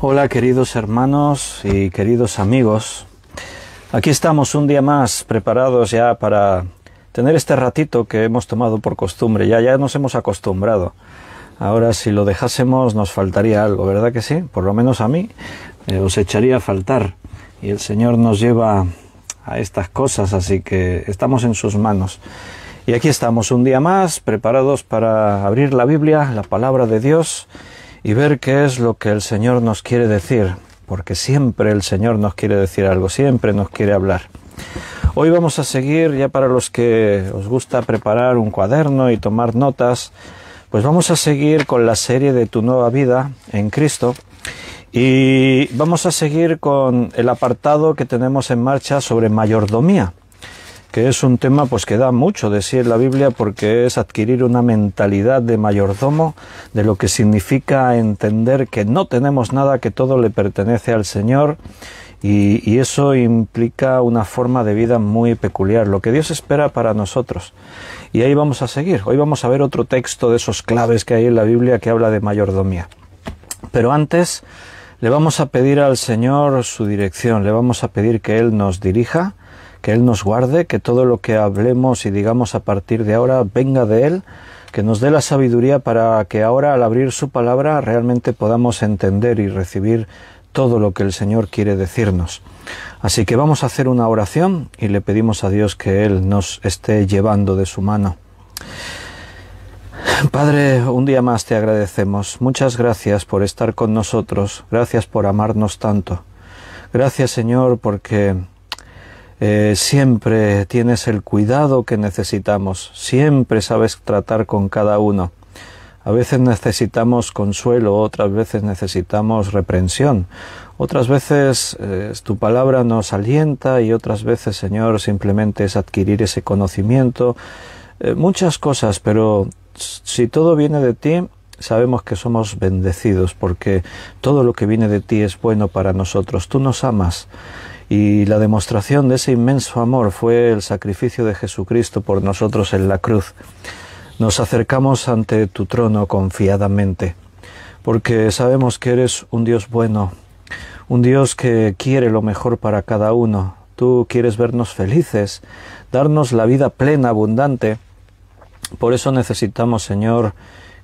Hola queridos hermanos y queridos amigos, aquí estamos un día más preparados ya para tener este ratito que hemos tomado por costumbre, ya nos hemos acostumbrado. Ahora si lo dejásemos nos faltaría algo, ¿verdad que sí? Por lo menos a mí os echaría a faltar, y el Señor nos lleva a estas cosas, así que estamos en sus manos. Y aquí estamos un día más preparados para abrir la Biblia, la palabra de Dios, y ver qué es lo que el Señor nos quiere decir, porque siempre el Señor nos quiere decir algo, siempre nos quiere hablar. Hoy vamos a seguir, ya para los que os gusta preparar un cuaderno y tomar notas, pues vamos a seguir con la serie de Tu Nueva Vida en Cristo, y vamos a seguir con el apartado que tenemos en marcha sobre mayordomía, que es un tema pues que da mucho de sí en la Biblia, porque es adquirir una mentalidad de mayordomo, de lo que significa entender que no tenemos nada, que todo le pertenece al Señor, y eso implica una forma de vida muy peculiar, lo que Dios espera para nosotros. Y ahí vamos a seguir. Hoy vamos a ver otro texto de esos claves que hay en la Biblia que habla de mayordomía. Pero antes le vamos a pedir al Señor su dirección, le vamos a pedir que Él nos dirija, que Él nos guarde, que todo lo que hablemos y digamos a partir de ahora venga de Él, que nos dé la sabiduría para que ahora al abrir su palabra realmente podamos entender y recibir todo lo que el Señor quiere decirnos. Así que vamos a hacer una oración y le pedimos a Dios que Él nos esté llevando de su mano. Padre, un día más te agradecemos. Muchas gracias por estar con nosotros. Gracias por amarnos tanto. Gracias, Señor, porque siempre tienes el cuidado que necesitamos, siempre sabes tratar con cada uno. A veces necesitamos consuelo, otras veces necesitamos reprensión, otras veces tu palabra nos alienta, y otras veces, Señor, simplemente es adquirir ese conocimiento, muchas cosas, pero si todo viene de ti, sabemos que somos bendecidos, porque todo lo que viene de ti es bueno para nosotros. Tú nos amas. Y la demostración de ese inmenso amor fue el sacrificio de Jesucristo por nosotros en la cruz. Nos acercamos ante tu trono confiadamente, porque sabemos que eres un Dios bueno, un Dios que quiere lo mejor para cada uno. Tú quieres vernos felices, darnos la vida plena, abundante. Por eso necesitamos, Señor,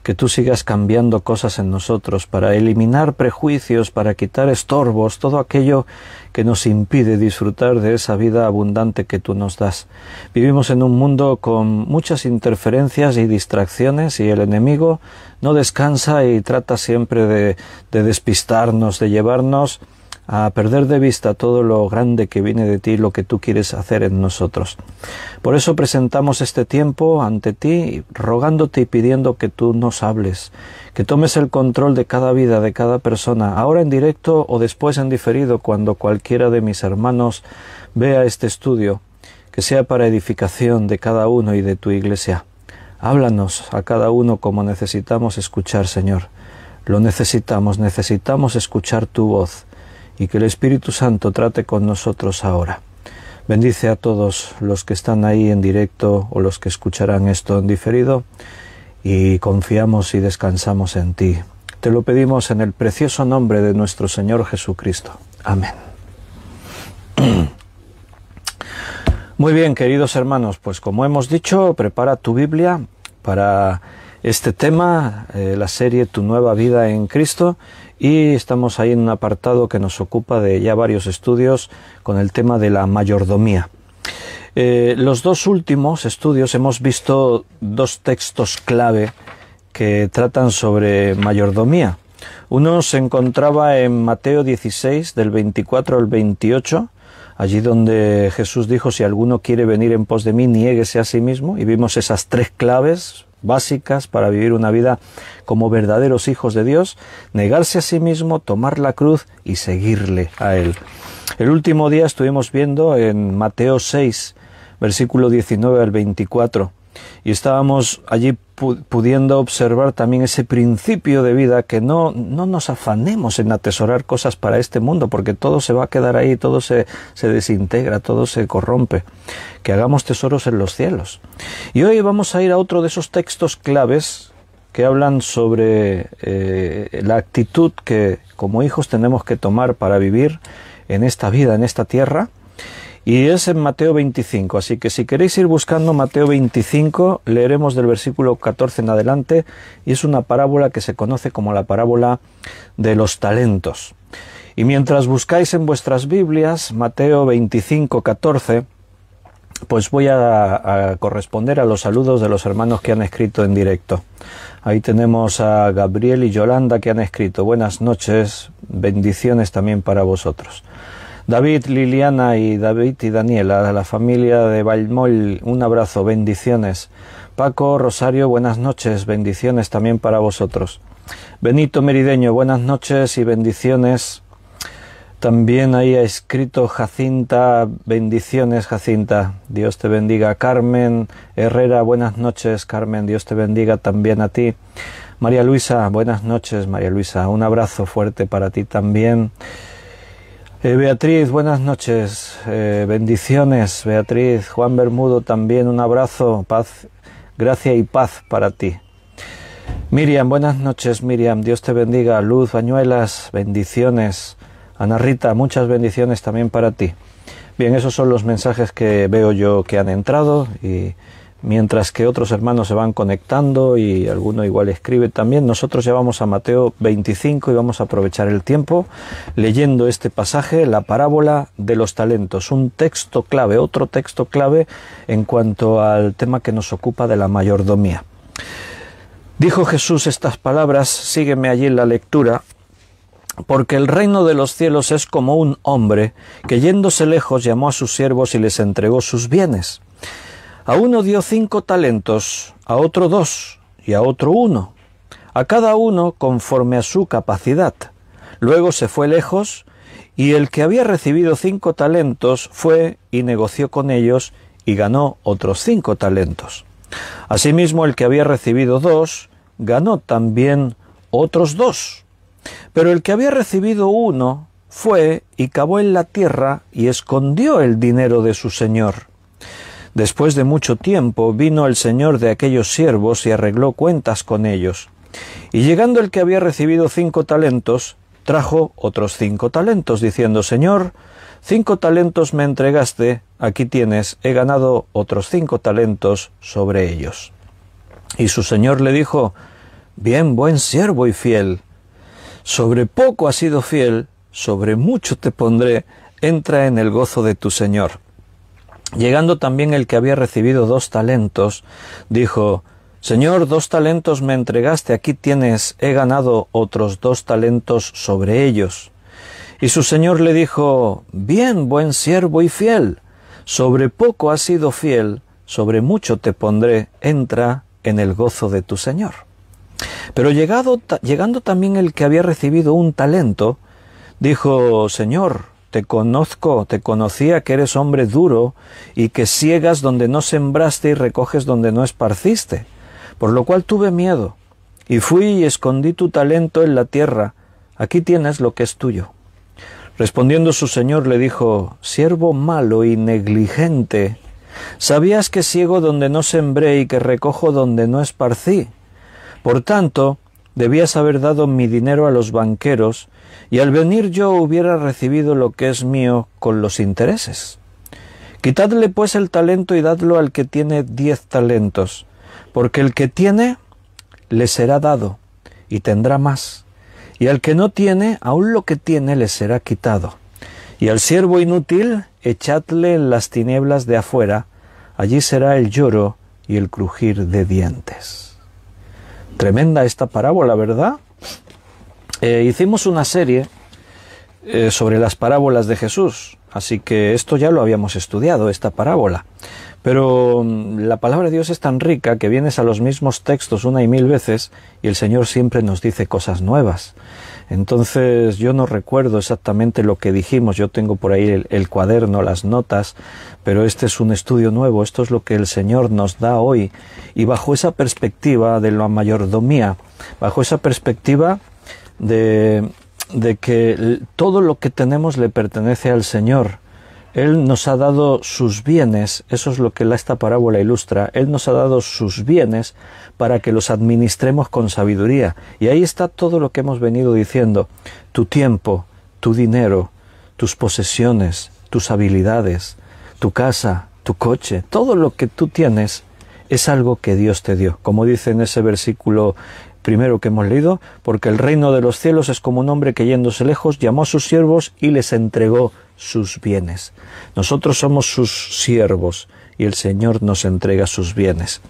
que tú sigas cambiando cosas en nosotros, para eliminar prejuicios, para quitar estorbos, todo aquello que nos impide disfrutar de esa vida abundante que tú nos das. Vivimos en un mundo con muchas interferencias y distracciones, y el enemigo no descansa y trata siempre de despistarnos, de llevarnos a perder de vista todo lo grande que viene de ti, lo que tú quieres hacer en nosotros. Por eso presentamos este tiempo ante ti, rogándote y pidiendo que tú nos hables, que tomes el control de cada vida, de cada persona, ahora en directo o después en diferido, cuando cualquiera de mis hermanos vea este estudio, que sea para edificación de cada uno y de tu iglesia. Háblanos a cada uno como necesitamos escuchar, Señor. Lo necesitamos escuchar tu voz, y que el Espíritu Santo trate con nosotros ahora. Bendice a todos los que están ahí en directo o los que escucharán esto en diferido, y confiamos y descansamos en ti. Te lo pedimos en el precioso nombre de nuestro Señor Jesucristo. Amén. Muy bien, queridos hermanos, pues como hemos dicho, prepara tu Biblia para este tema, la serie Tu Nueva Vida en Cristo, y estamos ahí en un apartado que nos ocupa de ya varios estudios con el tema de la mayordomía. Los dos últimos estudios hemos visto dos textos clave que tratan sobre mayordomía. Uno se encontraba en Mateo 16, del 24 al 28, allí donde Jesús dijo: si alguno quiere venir en pos de mí, niéguese a sí mismo, y vimos esas tres claves básicas para vivir una vida como verdaderos hijos de Dios: negarse a sí mismo, tomar la cruz y seguirle a Él. El último día estuvimos viendo en Mateo 6, versículo 19 al 24, y estábamos allí pudiendo observar también ese principio de vida, que no nos afanemos en atesorar cosas para este mundo, porque todo se va a quedar ahí, todo se desintegra, todo se corrompe, que hagamos tesoros en los cielos. Y hoy vamos a ir a otro de esos textos claves que hablan sobre la actitud que como hijos tenemos que tomar para vivir en esta vida, en esta tierra, y es en Mateo 25, así que si queréis ir buscando Mateo 25, leeremos del versículo 14 en adelante, y es una parábola que se conoce como la parábola de los talentos. Y mientras buscáis en vuestras Biblias Mateo 25, 14, pues voy a corresponder a los saludos de los hermanos que han escrito en directo. Ahí tenemos a Gabriel y Yolanda que han escrito: buenas noches, bendiciones también para vosotros. David, Liliana y David y Daniela, a la familia de Valmoll, un abrazo, bendiciones. Paco, Rosario, buenas noches, bendiciones también para vosotros. Benito Merideño, buenas noches y bendiciones. También ahí ha escrito Jacinta, bendiciones Jacinta, Dios te bendiga. Carmen Herrera, buenas noches Carmen, Dios te bendiga también a ti. María Luisa, buenas noches María Luisa, un abrazo fuerte para ti también. Beatriz, buenas noches, bendiciones Beatriz. Juan Bermudo también, un abrazo, paz, gracia y paz para ti. Miriam, buenas noches Miriam, Dios te bendiga. Luz Bañuelas, bendiciones. Ana Rita, muchas bendiciones también para ti. Bien, esos son los mensajes que veo yo que han entrado, y mientras que otros hermanos se van conectando y alguno igual escribe también, nosotros ya vamos a Mateo 25 y vamos a aprovechar el tiempo leyendo este pasaje, la parábola de los talentos, un texto clave, otro texto clave en cuanto al tema que nos ocupa de la mayordomía. Dijo Jesús estas palabras, sígueme allí en la lectura: porque el reino de los cielos es como un hombre que yéndose lejos llamó a sus siervos y les entregó sus bienes. A uno dio 5 talentos, a otro 2 y a otro 1, a cada uno conforme a su capacidad. Luego se fue lejos, y el que había recibido 5 talentos fue y negoció con ellos y ganó otros 5 talentos. Asimismo, el que había recibido 2 ganó también otros 2. Pero el que había recibido 1 fue y cavó en la tierra y escondió el dinero de su señor. Después de mucho tiempo vino el señor de aquellos siervos y arregló cuentas con ellos. Y llegando el que había recibido 5 talentos, trajo otros 5 talentos, diciendo: Señor, 5 talentos me entregaste, aquí tienes, he ganado otros 5 talentos sobre ellos. Y su señor le dijo: bien, buen siervo y fiel. Sobre poco has sido fiel, sobre mucho te pondré, entra en el gozo de tu señor. Llegando también el que había recibido 2 talentos, dijo: Señor, 2 talentos me entregaste, aquí tienes, he ganado otros 2 talentos sobre ellos. Y su señor le dijo: bien, buen siervo y fiel, sobre poco has sido fiel, sobre mucho te pondré, entra en el gozo de tu señor. Pero llegando también el que había recibido 1 talento, dijo: Señor, te conocía que eres hombre duro y que siegas donde no sembraste y recoges donde no esparciste, por lo cual tuve miedo, y fui y escondí tu talento en la tierra, aquí tienes lo que es tuyo. Respondiendo su señor le dijo: siervo malo y negligente, ¿sabías que siego donde no sembré y que recojo donde no esparcí? Por tanto, debías haber dado mi dinero a los banqueros, y al venir yo hubiera recibido lo que es mío con los intereses. Quitadle pues el talento y dadlo al que tiene 10 talentos, porque el que tiene le será dado, y tendrá más, y al que no tiene, aun lo que tiene le será quitado. Y al siervo inútil, echadle en las tinieblas de afuera, allí será el lloro y el crujir de dientes. Tremenda esta parábola, ¿verdad? Hicimos una serie sobre las parábolas de Jesús, así que esto ya lo habíamos estudiado, esta parábola. Pero la palabra de Dios es tan rica que vienes a los mismos textos una y mil veces y el Señor siempre nos dice cosas nuevas. Entonces yo no recuerdo exactamente lo que dijimos, yo tengo por ahí el cuaderno, las notas, pero este es un estudio nuevo, esto es lo que el Señor nos da hoy. Y bajo esa perspectiva de la mayordomía, bajo esa perspectiva de que todo lo que tenemos le pertenece al Señor, Él nos ha dado sus bienes, eso es lo que esta parábola ilustra, Él nos ha dado sus bienes para que los administremos con sabiduría. Y ahí está todo lo que hemos venido diciendo, tu tiempo, tu dinero, tus posesiones, tus habilidades, tu casa, tu coche, todo lo que tú tienes es algo que Dios te dio. Como dice en ese versículo primero que hemos leído, porque el reino de los cielos es como un hombre que yéndose lejos llamó a sus siervos y les entregó sus bienes. Nosotros somos sus siervos y el Señor nos entrega sus bienes.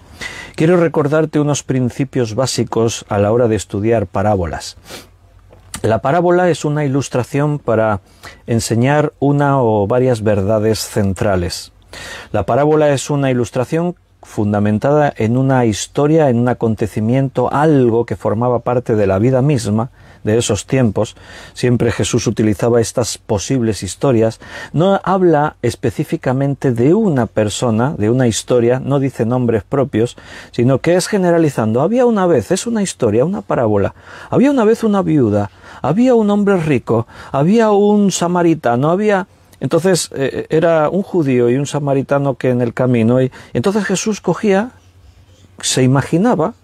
Quiero recordarte unos principios básicos a la hora de estudiar parábolas. La parábola es una ilustración para enseñar una o varias verdades centrales. La parábola es una ilustración fundamentada en una historia, en un acontecimiento, algo que formaba parte de la vida misma de esos tiempos. Siempre Jesús utilizaba estas posibles historias. No habla específicamente de una persona, de una historia, no dice nombres propios, sino que es generalizando. Había una vez, es una historia, una parábola. Había una vez una viuda, había un hombre rico, había un samaritano, Entonces era un judío y un samaritano que en el camino, y entonces Jesús cogía, se imaginaba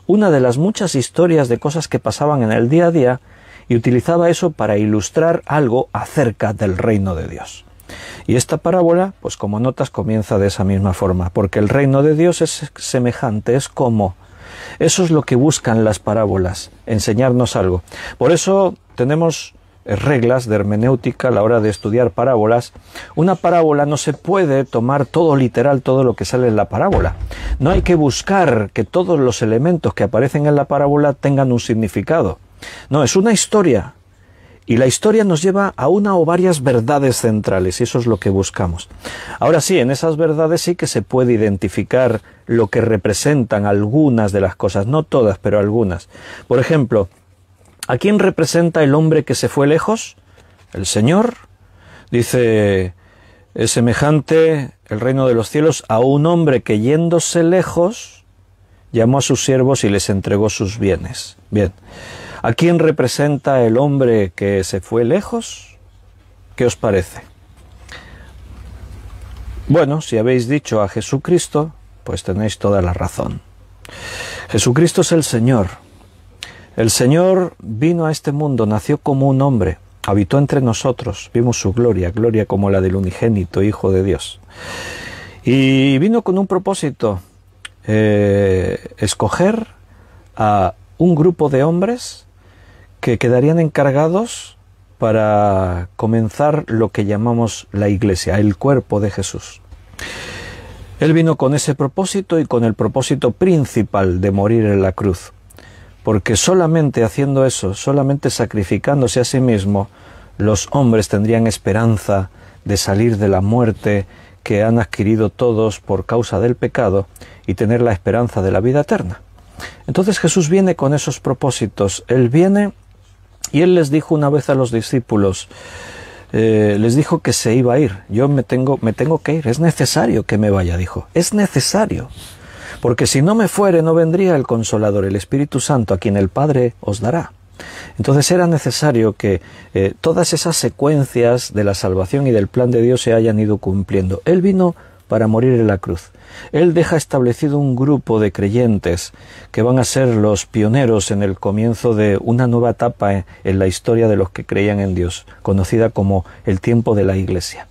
una de las muchas historias de cosas que pasaban en el día a día y utilizaba eso para ilustrar algo acerca del reino de Dios. Y esta parábola, pues como notas, comienza de esa misma forma, porque el reino de Dios es semejante, es como. Eso es lo que buscan las parábolas, enseñarnos algo. Por eso tenemos reglas de hermenéutica a la hora de estudiar parábolas. Una parábola no se puede tomar todo literal, todo lo que sale en la parábola. No hay que buscar que todos los elementos que aparecen en la parábola tengan un significado. No, es una historia. Y la historia nos lleva a una o varias verdades centrales, y eso es lo que buscamos. Ahora sí, en esas verdades sí que se puede identificar lo que representan algunas de las cosas, no todas, pero algunas. Por ejemplo, ¿a quién representa el hombre que se fue lejos? El Señor. Dice, es semejante el reino de los cielos a un hombre que yéndose lejos llamó a sus siervos y les entregó sus bienes. Bien. ¿A quién representa el hombre que se fue lejos? ¿Qué os parece? Bueno, si habéis dicho a Jesucristo, pues tenéis toda la razón. Jesucristo es el Señor. El Señor vino a este mundo, nació como un hombre, habitó entre nosotros, vimos su gloria, gloria como la del unigénito Hijo de Dios. Y vino con un propósito, escoger a un grupo de hombres que quedarían encargados para comenzar lo que llamamos la Iglesia, el cuerpo de Jesús. Él vino con ese propósito y con el propósito principal de morir en la cruz. Porque solamente haciendo eso, solamente sacrificándose a sí mismo, los hombres tendrían esperanza de salir de la muerte que han adquirido todos por causa del pecado y tener la esperanza de la vida eterna. Entonces Jesús viene con esos propósitos. Él viene y Él les dijo una vez a los discípulos, les dijo que se iba a ir. Yo me tengo que ir, es necesario que me vaya, dijo. Es necesario. Porque si no me fuere, no vendría el Consolador, el Espíritu Santo, a quien el Padre os dará. Entonces era necesario que todas esas secuencias de la salvación y del plan de Dios se hayan ido cumpliendo. Él vino para morir en la cruz. Él deja establecido un grupo de creyentes que van a ser los pioneros en el comienzo de una nueva etapa en la historia de los que creían en Dios, conocida como el tiempo de la Iglesia.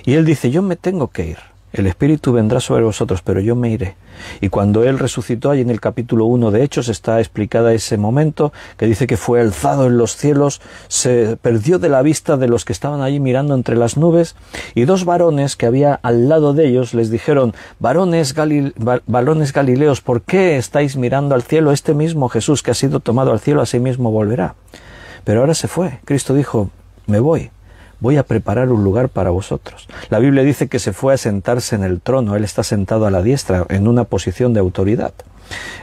Y Él dice, yo me tengo que ir. El Espíritu vendrá sobre vosotros, pero yo me iré. Y cuando Él resucitó, ahí en el capítulo 1 de Hechos está explicada ese momento, que dice que fue alzado en los cielos, se perdió de la vista de los que estaban allí mirando entre las nubes, y dos varones que había al lado de ellos les dijeron, varones Galileos, ¿por qué estáis mirando al cielo? Este mismo Jesús que ha sido tomado al cielo, a sí mismo volverá. Pero ahora se fue. Cristo dijo, me voy a preparar un lugar para vosotros. La Biblia dice que se fue a sentarse en el trono, Él está sentado a la diestra, en una posición de autoridad.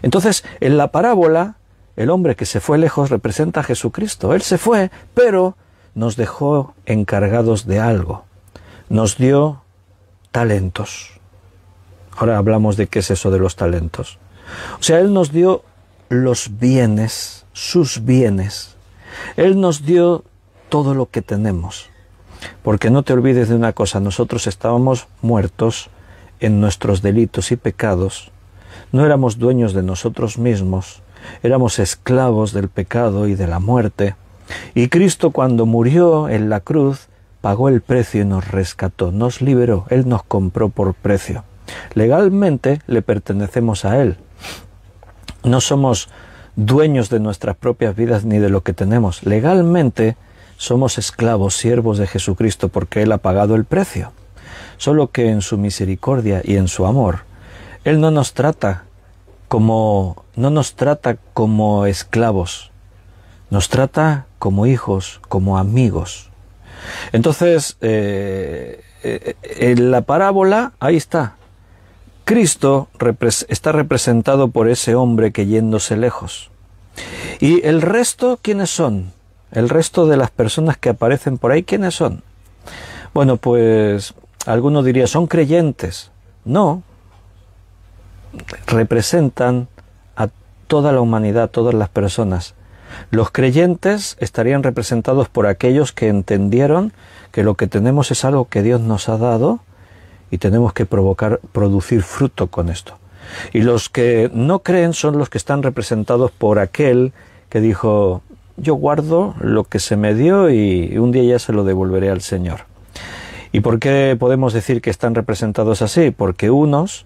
Entonces, en la parábola, el hombre que se fue lejos representa a Jesucristo. Él se fue, pero nos dejó encargados de algo. Nos dio talentos. Ahora hablamos de qué es eso de los talentos. O sea, Él nos dio los bienes, sus bienes. Él nos dio todo lo que tenemos. Porque no te olvides de una cosa, nosotros estábamos muertos en nuestros delitos y pecados, no éramos dueños de nosotros mismos, éramos esclavos del pecado y de la muerte, y Cristo cuando murió en la cruz pagó el precio y nos rescató, nos liberó, Él nos compró por precio. Legalmente le pertenecemos a Él, no somos dueños de nuestras propias vidas ni de lo que tenemos, legalmente somos esclavos, siervos de Jesucristo porque Él ha pagado el precio. Solo que en su misericordia y en su amor, Él no nos trata como esclavos, nos trata como hijos, como amigos. Entonces, en la parábola, ahí está, Cristo está representado por ese hombre que yéndose lejos. ¿Y el resto quiénes son? El resto de las personas que aparecen por ahí, ¿quiénes son? Bueno, pues alguno diría, son creyentes. No, representan a toda la humanidad, todas las personas. Los creyentes estarían representados por aquellos que entendieron que lo que tenemos es algo que Dios nos ha dado y tenemos que producir fruto con esto. Y los que no creen son los que están representados por aquel que dijo, yo guardo lo que se me dio y un día ya se lo devolveré al Señor. ¿Y por qué podemos decir que están representados así? Porque unos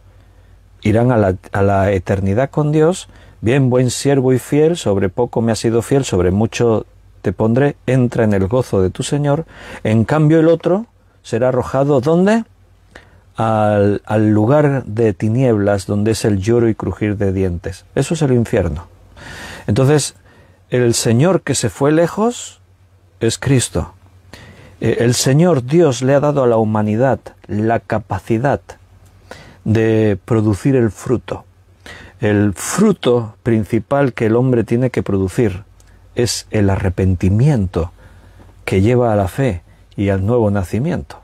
irán a la eternidad con Dios, bien, buen siervo y fiel, sobre poco me has sido fiel, sobre mucho te pondré, entra en el gozo de tu Señor. En cambio el otro será arrojado, ¿dónde? Al lugar de tinieblas, donde es el lloro y crujir de dientes. Eso es el infierno. Entonces, el Señor que se fue lejos es Cristo. El Señor Dios le ha dado a la humanidad la capacidad de producir el fruto. El fruto principal que el hombre tiene que producir es el arrepentimiento que lleva a la fe y al nuevo nacimiento.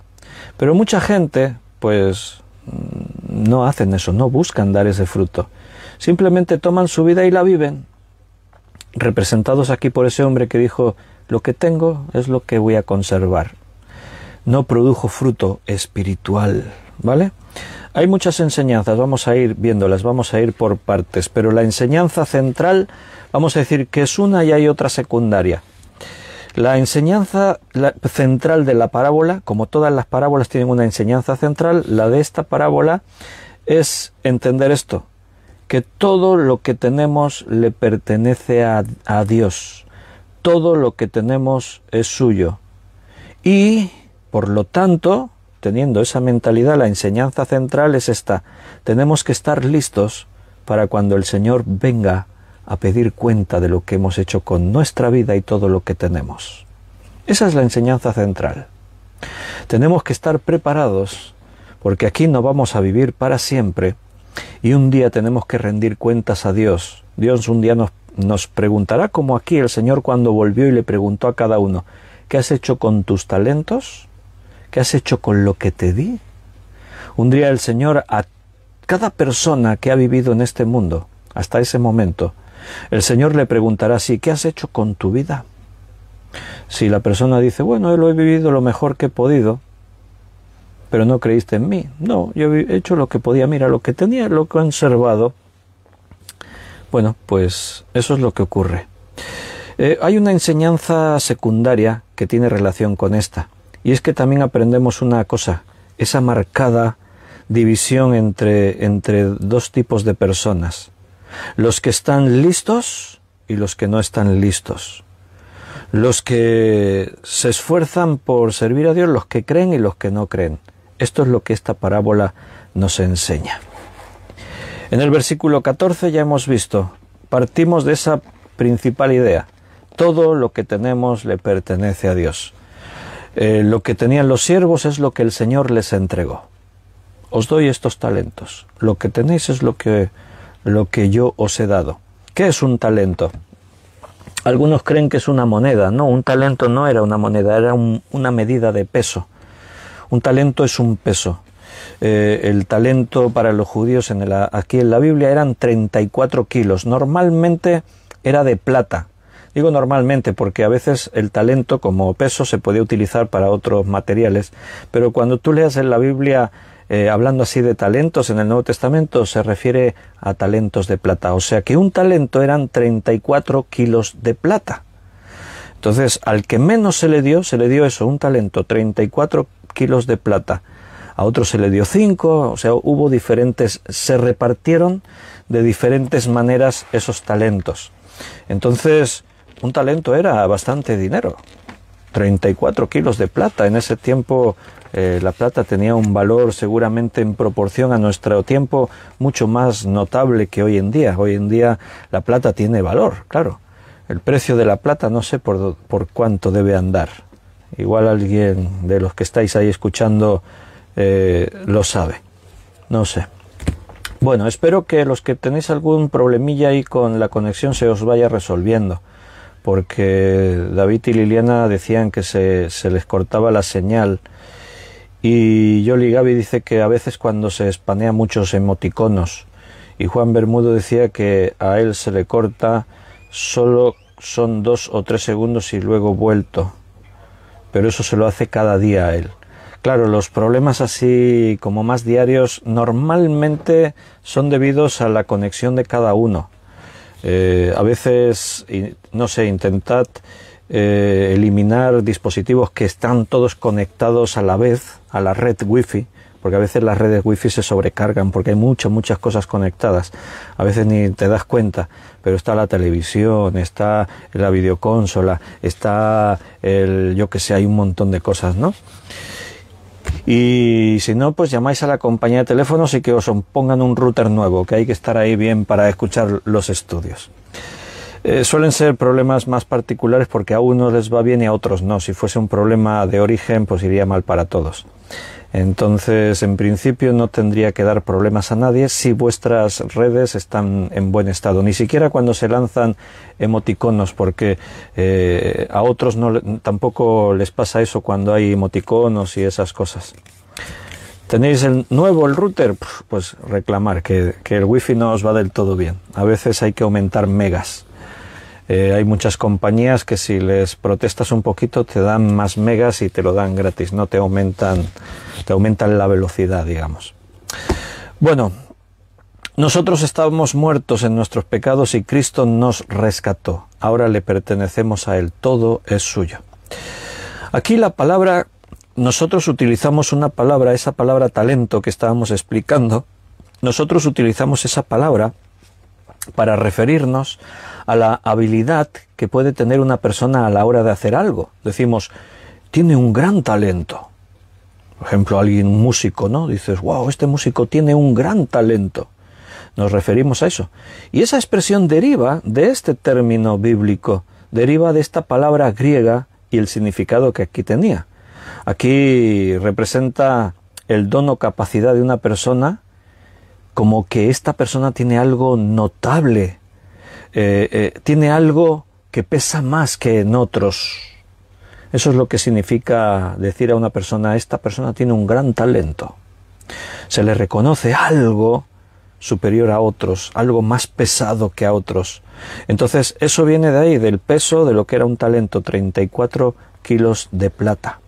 Pero mucha gente, pues, no hacen eso, no buscan dar ese fruto. Simplemente toman su vida y la viven, representados aquí por ese hombre que dijo, lo que tengo es lo que voy a conservar. No produjo fruto espiritual, ¿vale? Hay muchas enseñanzas, vamos a ir viéndolas, vamos a ir por partes, pero la enseñanza central, vamos a decir que es una y hay otra secundaria. La enseñanza central de la parábola, como todas las parábolas tienen una enseñanza central, la de esta parábola es entender esto, que todo lo que tenemos le pertenece a Dios, todo lo que tenemos es suyo. Y, por lo tanto, teniendo esa mentalidad, la enseñanza central es esta, tenemos que estar listos para cuando el Señor venga a pedir cuenta de lo que hemos hecho con nuestra vida y todo lo que tenemos. Esa es la enseñanza central. Tenemos que estar preparados, porque aquí no vamos a vivir para siempre, y un día tenemos que rendir cuentas a Dios. Dios un día nos preguntará, como aquí el Señor cuando volvió y le preguntó a cada uno, ¿qué has hecho con tus talentos? ¿Qué has hecho con lo que te di? Un día el Señor a cada persona que ha vivido en este mundo, hasta ese momento, el Señor le preguntará así, ¿qué has hecho con tu vida? Si la persona dice, bueno, yo lo he vivido lo mejor que he podido, pero no creíste en mí. No, yo he hecho lo que podía, mira, lo que tenía, lo he conservado. Bueno, pues eso es lo que ocurre. Hay una enseñanza secundaria que tiene relación con esta, y es que también aprendemos una cosa, esa marcada división entre dos tipos de personas. Los que están listos y los que no están listos. Los que se esfuerzan por servir a Dios, los que creen y los que no creen. Esto es lo que esta parábola nos enseña. En el versículo 14 ya hemos visto, partimos de esa principal idea. Todo lo que tenemos le pertenece a Dios. Lo que tenían los siervos es lo que el Señor les entregó. Os doy estos talentos. Lo que tenéis es lo que yo os he dado. ¿Qué es un talento? Algunos creen que es una moneda. No, un talento no era una moneda, era una medida de peso. Un talento es un peso. El talento para los judíos aquí en la Biblia eran 34 kilos. Normalmente era de plata. Digo normalmente porque a veces el talento como peso se puede utilizar para otros materiales, pero cuando tú leas en la Biblia hablando así de talentos en el Nuevo Testamento, se refiere a talentos de plata. O sea que un talento eran 34 kilos de plata. Entonces, al que menos se le dio eso, un talento, 34 kilos de plata. A otro se le dio 5, o sea, hubo diferentes, se repartieron de diferentes maneras esos talentos. Entonces, un talento era bastante dinero. 34 kilos de plata. En ese tiempo la plata tenía un valor seguramente en proporción a nuestro tiempo mucho más notable que hoy en día. Hoy en día la plata tiene valor, claro. El precio de la plata no sé por cuánto debe andar. Igual alguien de los que estáis ahí escuchando lo sabe. No sé. Bueno, espero que los que tenéis algún problemilla ahí con la conexión se os vaya resolviendo. Porque David y Liliana decían que se les cortaba la señal. Y Yoli Gaby dice que a veces cuando se spamea muchos emoticonos. Y Juan Bermudo decía que a él se le corta, solo son 2 o 3 segundos y luego vuelto. Pero eso se lo hace cada día a él. Claro, los problemas así como más diarios normalmente son debidos a la conexión de cada uno. A veces, no sé, intentad eliminar dispositivos que están todos conectados a la vez a la red wifi, porque a veces las redes wifi se sobrecargan porque hay muchas cosas conectadas. A veces ni te das cuenta, pero está la televisión, está la videoconsola, está yo que sé, hay un montón de cosas, ¿no? Y si no, pues llamáis a la compañía de teléfonos y que os pongan un router nuevo, que hay que estar ahí bien para escuchar los estudios. Suelen ser problemas más particulares porque a unos les va bien y a otros no. Si fuese un problema de origen, pues iría mal para todos. Entonces, en principio no tendría que dar problemas a nadie si vuestras redes están en buen estado. Ni siquiera cuando se lanzan emoticonos, porque a otros tampoco les pasa eso cuando hay emoticonos y esas cosas. ¿Tenéis el router? Pues reclamar que el wifi no os va del todo bien. A veces hay que aumentar megas. Hay muchas compañías que si les protestas un poquito te dan más megas y te lo dan gratis, no te aumentan la velocidad, digamos. Bueno, nosotros estábamos muertos en nuestros pecados y Cristo nos rescató. Ahora le pertenecemos a Él, todo es suyo. Aquí la palabra, nosotros utilizamos una palabra, esa palabra talento que estábamos explicando, nosotros utilizamos esa palabra para referirnos a la habilidad que puede tener una persona a la hora de hacer algo. Decimos, tiene un gran talento. Por ejemplo, alguien músico, ¿no? Dices, wow, este músico tiene un gran talento. Nos referimos a eso. Y esa expresión deriva de este término bíblico, deriva de esta palabra griega y el significado que aquí tenía. Aquí representa el don o capacidad de una persona como que esta persona tiene algo notable, tiene algo que pesa más que en otros. Eso es lo que significa decir a una persona, esta persona tiene un gran talento. Se le reconoce algo superior a otros, algo más pesado que a otros. Entonces, eso viene de ahí, del peso de lo que era un talento, 34 kilos de plata.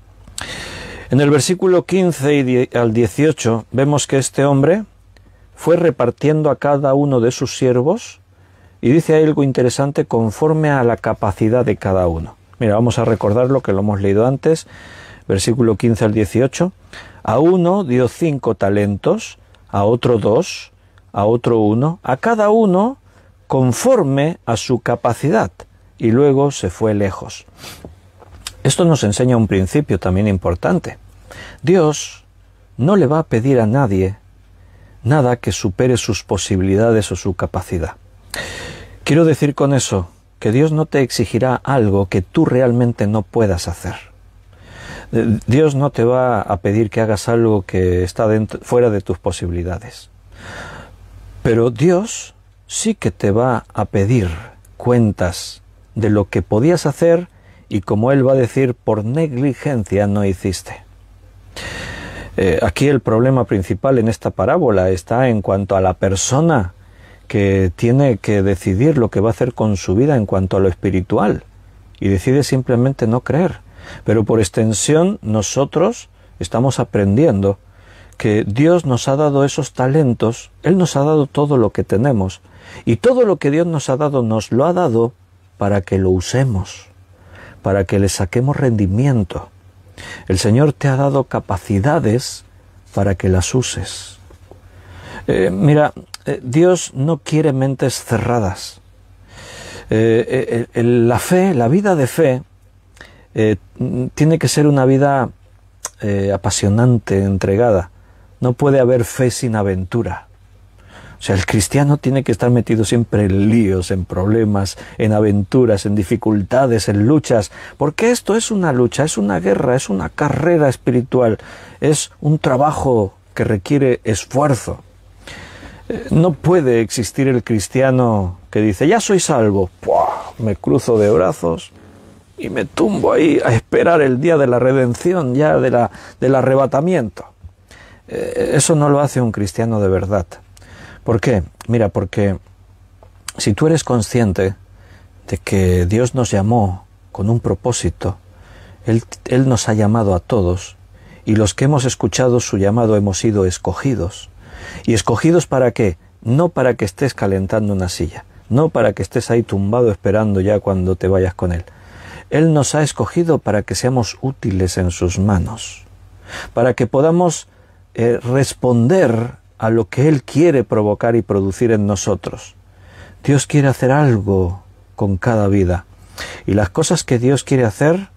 En el versículo 15 al 18 vemos que este hombre fue repartiendo a cada uno de sus siervos y dice ahí algo interesante, conforme a la capacidad de cada uno. Mira, vamos a recordar lo que lo hemos leído antes, versículo 15 al 18. A uno dio 5 talentos, a otro 2, a otro 1, a cada uno conforme a su capacidad, y luego se fue lejos. Esto nos enseña un principio también importante. Dios no le va a pedir a nadie nada que supere sus posibilidades o su capacidad. Quiero decir con eso que Dios no te exigirá algo que tú realmente no puedas hacer. Dios no te va a pedir que hagas algo que está fuera de tus posibilidades. Pero Dios sí que te va a pedir cuentas de lo que podías hacer y, como Él va a decir, por negligencia no hiciste. Aquí el problema principal en esta parábola está en cuanto a la persona que tiene que decidir lo que va a hacer con su vida en cuanto a lo espiritual, y decide simplemente no creer. Pero por extensión nosotros estamos aprendiendo que Dios nos ha dado esos talentos, Él nos ha dado todo lo que tenemos, y todo lo que Dios nos ha dado nos lo ha dado para que lo usemos, para que le saquemos rendimiento. El Señor te ha dado capacidades para que las uses. Dios no quiere mentes cerradas. La fe, la vida de fe, tiene que ser una vida apasionante, entregada. No puede haber fe sin aventura. O sea, el cristiano tiene que estar metido siempre en líos, en problemas, en aventuras, en dificultades, en luchas, porque esto es una lucha, es una guerra, es una carrera espiritual, es un trabajo que requiere esfuerzo. No puede existir el cristiano que dice, ya soy salvo, ¡puah!, me cruzo de brazos y me tumbo ahí a esperar el día de la redención, ya del arrebatamiento. Eso no lo hace un cristiano de verdad. ¿Por qué? Mira, porque si tú eres consciente de que Dios nos llamó con un propósito, Él nos ha llamado a todos, y los que hemos escuchado su llamado hemos sido escogidos. ¿Y escogidos para qué? No para que estés calentando una silla, no para que estés ahí tumbado esperando ya cuando te vayas con Él. Él nos ha escogido para que seamos útiles en sus manos, para que podamos responder a lo que Él quiere provocar y producir en nosotros. Dios quiere hacer algo con cada vida, y las cosas que Dios quiere hacer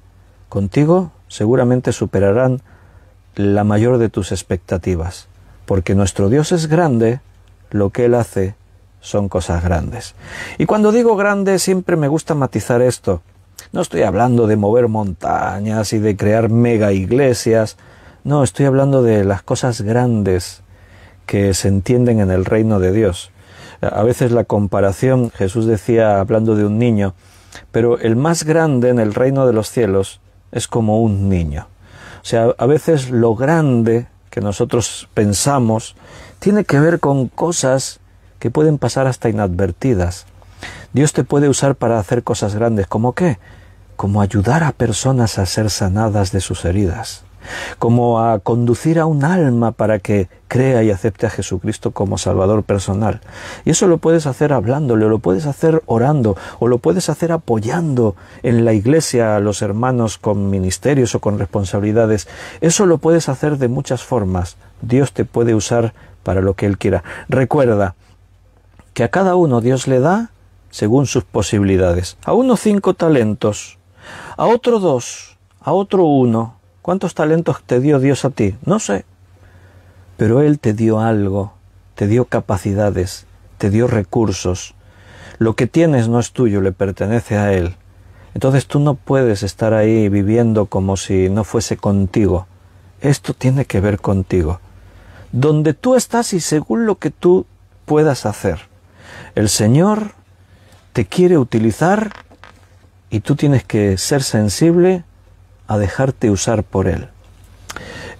contigo seguramente superarán la mayor de tus expectativas, porque nuestro Dios es grande, lo que Él hace son cosas grandes. Y cuando digo grande siempre me gusta matizar esto. No estoy hablando de mover montañas y de crear mega iglesias, no, estoy hablando de las cosas grandes que se entienden en el reino de Dios. A veces la comparación, Jesús decía hablando de un niño, pero el más grande en el reino de los cielos es como un niño. O sea, a veces lo grande que nosotros pensamos tiene que ver con cosas que pueden pasar hasta inadvertidas. Dios te puede usar para hacer cosas grandes, ¿como qué? Como ayudar a personas a ser sanadas de sus heridas, como a conducir a un alma para que crea y acepte a Jesucristo como Salvador personal. Y eso lo puedes hacer hablándole, o lo puedes hacer orando, o lo puedes hacer apoyando en la iglesia a los hermanos con ministerios o con responsabilidades. Eso lo puedes hacer de muchas formas. Dios te puede usar para lo que Él quiera. Recuerda que a cada uno Dios le da según sus posibilidades. A uno 5 talentos, a otro 2, a otro 1. ¿Cuántos talentos te dio Dios a ti? No sé. Pero Él te dio algo, te dio capacidades, te dio recursos. Lo que tienes no es tuyo, le pertenece a Él. Entonces tú no puedes estar ahí viviendo como si no fuese contigo. Esto tiene que ver contigo. Donde tú estás y según lo que tú puedas hacer. El Señor te quiere utilizar y tú tienes que ser sensible a dejarte usar por Él.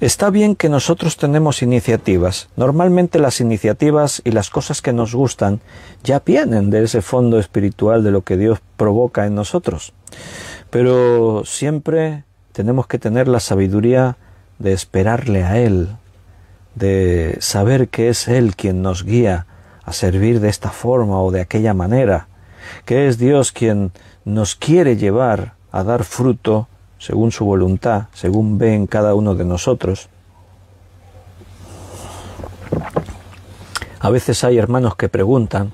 Está bien que nosotros tenemos iniciativas. Normalmente las iniciativas y las cosas que nos gustan ya vienen de ese fondo espiritual de lo que Dios provoca en nosotros. Pero siempre tenemos que tener la sabiduría de esperarle a Él, de saber que es Él quien nos guía a servir de esta forma o de aquella manera, que es Dios quien nos quiere llevar a dar fruto según su voluntad, según ve en cada uno de nosotros. A veces hay hermanos que preguntan,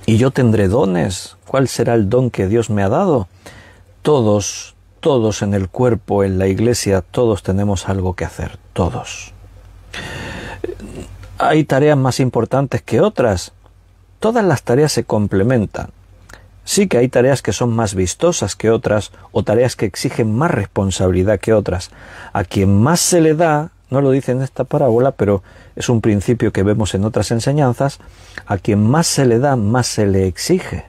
¿y yo tendré dones? ¿Cuál será el don que Dios me ha dado? Todos en el cuerpo, en la iglesia, todos tenemos algo que hacer, todos. ¿Hay tareas más importantes que otras? Todas las tareas se complementan. Sí que hay tareas que son más vistosas que otras, o tareas que exigen más responsabilidad que otras. A quien más se le da, no lo dice en esta parábola, pero es un principio que vemos en otras enseñanzas, a quien más se le da, más se le exige.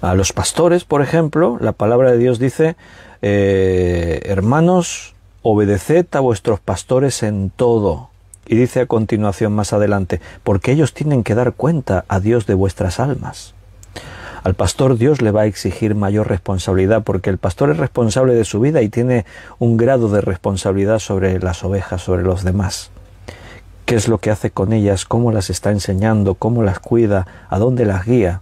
A los pastores, por ejemplo, la palabra de Dios dice, hermanos, obedeced a vuestros pastores en todo. Y dice a continuación más adelante, porque ellos tienen que dar cuenta a Dios de vuestras almas. Al pastor Dios le va a exigir mayor responsabilidad, porque el pastor es responsable de su vida y tiene un grado de responsabilidad sobre las ovejas, sobre los demás. ¿Qué es lo que hace con ellas? ¿Cómo las está enseñando? ¿Cómo las cuida? ¿A dónde las guía?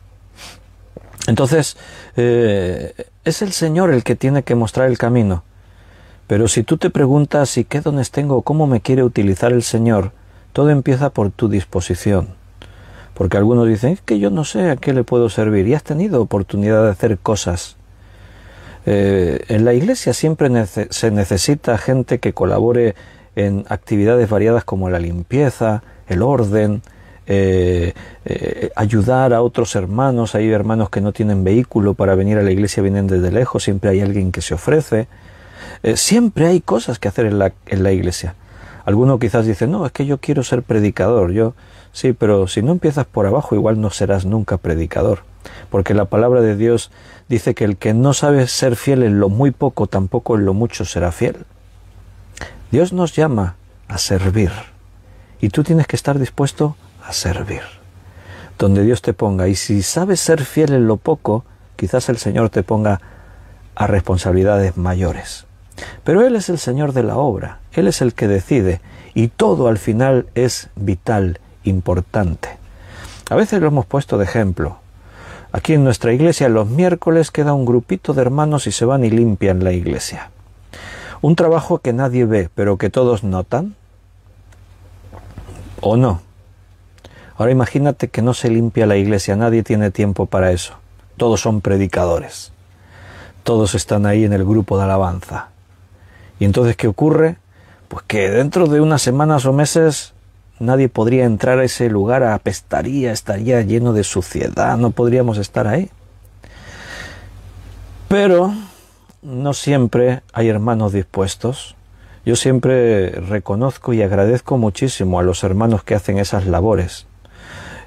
Entonces, es el Señor el que tiene que mostrar el camino. Pero si tú te preguntas, ¿y qué dones tengo? ¿Cómo me quiere utilizar el Señor? Todo empieza por tu disposición. Porque algunos dicen, es que yo no sé a qué le puedo servir. Y has tenido oportunidad de hacer cosas. En la iglesia siempre se necesita gente que colabore en actividades variadas como la limpieza, el orden, ayudar a otros hermanos. Hay hermanos que no tienen vehículo para venir a la iglesia, vienen desde lejos, siempre hay alguien que se ofrece. Siempre hay cosas que hacer en la iglesia. Algunos quizás dicen, no, es que yo quiero ser predicador. Sí, pero si no empiezas por abajo, igual no serás nunca predicador. Porque la palabra de Dios dice que el que no sabe ser fiel en lo muy poco, tampoco en lo mucho será fiel. Dios nos llama a servir. Y tú tienes que estar dispuesto a servir. Donde Dios te ponga. Y si sabes ser fiel en lo poco, quizás el Señor te ponga a responsabilidades mayores. Pero Él es el Señor de la obra, Él es el que decide, y todo al final es vital, importante. A veces lo hemos puesto de ejemplo. Aquí en nuestra iglesia los miércoles queda un grupito de hermanos y se van y limpian la iglesia. Un trabajo que nadie ve, pero que todos notan. ¿O no? Ahora imagínate que no se limpia la iglesia, nadie tiene tiempo para eso. Todos son predicadores. Todos están ahí en el grupo de alabanza. ¿Y entonces qué ocurre? Pues que dentro de unas semanas o meses nadie podría entrar a ese lugar, apestaría, estaría lleno de suciedad, no podríamos estar ahí. Pero no siempre hay hermanos dispuestos. Yo siempre reconozco y agradezco muchísimo a los hermanos que hacen esas labores.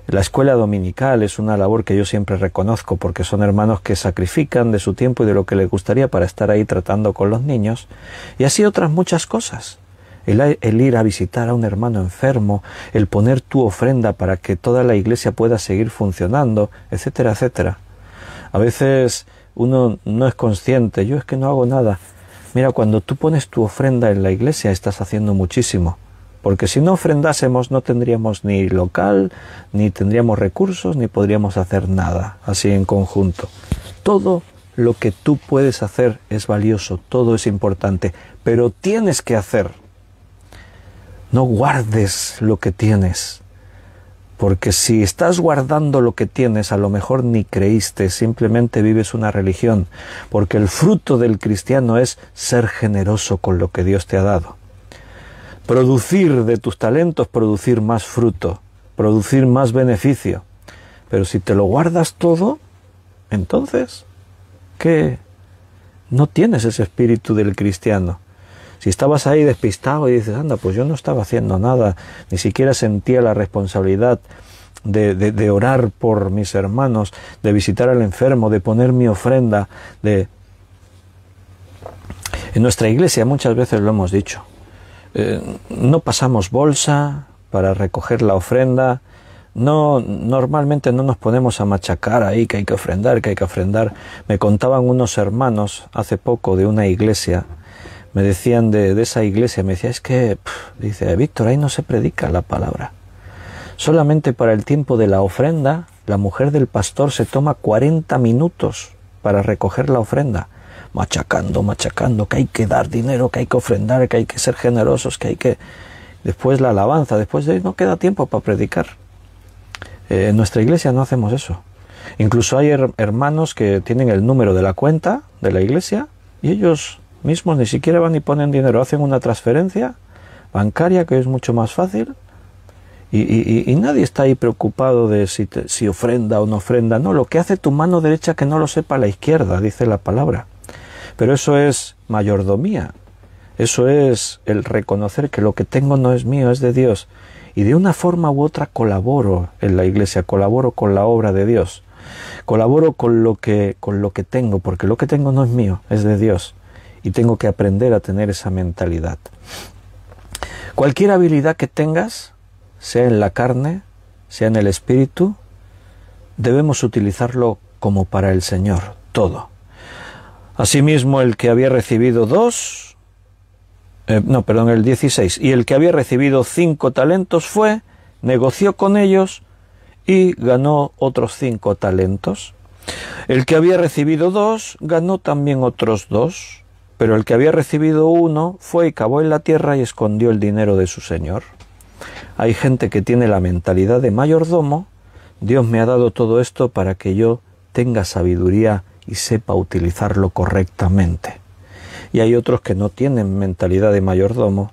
La escuela dominical es una labor que yo siempre reconozco porque son hermanos que sacrifican de su tiempo y de lo que les gustaría para estar ahí tratando con los niños. Y así otras muchas cosas. El ir a visitar a un hermano enfermo, el poner tu ofrenda para que toda la iglesia pueda seguir funcionando, etcétera, etcétera. A veces uno no es consciente, yo es que no hago nada. Mira, cuando tú pones tu ofrenda en la iglesia estás haciendo muchísimo. Porque si no ofrendásemos no tendríamos ni local, ni tendríamos recursos, ni podríamos hacer nada así en conjunto. Todo lo que tú puedes hacer es valioso, todo es importante, pero tienes que hacer. No guardes lo que tienes, porque si estás guardando lo que tienes, a lo mejor ni creíste, simplemente vives una religión, porque el fruto del cristiano es ser generoso con lo que Dios te ha dado. Producir de tus talentos, producir más fruto, producir más beneficio. Pero si te lo guardas todo, entonces, ¿qué? No tienes ese espíritu del cristiano. Si estabas ahí despistado y dices, anda, pues yo no estaba haciendo nada, ni siquiera sentía la responsabilidad de orar por mis hermanos, de visitar al enfermo, de poner mi ofrenda, En nuestra iglesia muchas veces lo hemos dicho. No pasamos bolsa para recoger la ofrenda, normalmente no nos ponemos a machacar ahí que hay que ofrendar, que hay que ofrendar. Me contaban unos hermanos hace poco de una iglesia, me decían de esa iglesia, me decía, es que, dice, Víctor, ahí no se predica la palabra. Solamente para el tiempo de la ofrenda, la mujer del pastor se toma 40 minutos para recoger la ofrenda. Machacando, que hay que dar dinero, que hay que ofrendar, que hay que ser generosos, que hay que... Después la alabanza, después de no queda tiempo para predicar. En nuestra iglesia no hacemos eso. Incluso hay hermanos que tienen el número de la cuenta de la iglesia y ellos mismos ni siquiera van y ponen dinero, hacen una transferencia bancaria que es mucho más fácil y nadie está ahí preocupado de si ofrenda o no ofrenda. No, lo que hace tu mano derecha que no lo sepa la izquierda, dice la palabra. Pero eso es mayordomía, eso es el reconocer que lo que tengo no es mío, es de Dios. Y de una forma u otra colaboro en la iglesia, colaboro con la obra de Dios, colaboro con lo que tengo, porque lo que tengo no es mío, es de Dios. Y tengo que aprender a tener esa mentalidad. Cualquier habilidad que tengas, sea en la carne, sea en el espíritu, debemos utilizarlo como para el Señor, todo. Asimismo, el que había recibido el 16, y el que había recibido 5 talentos fue, negoció con ellos y ganó otros 5 talentos. El que había recibido 2 ganó también otros 2, pero el que había recibido 1 fue y cavó en la tierra y escondió el dinero de su señor. Hay gente que tiene la mentalidad de mayordomo. Dios me ha dado todo esto para que yo tenga sabiduría y sepa utilizarlo correctamente. Y hay otros que no tienen mentalidad de mayordomo.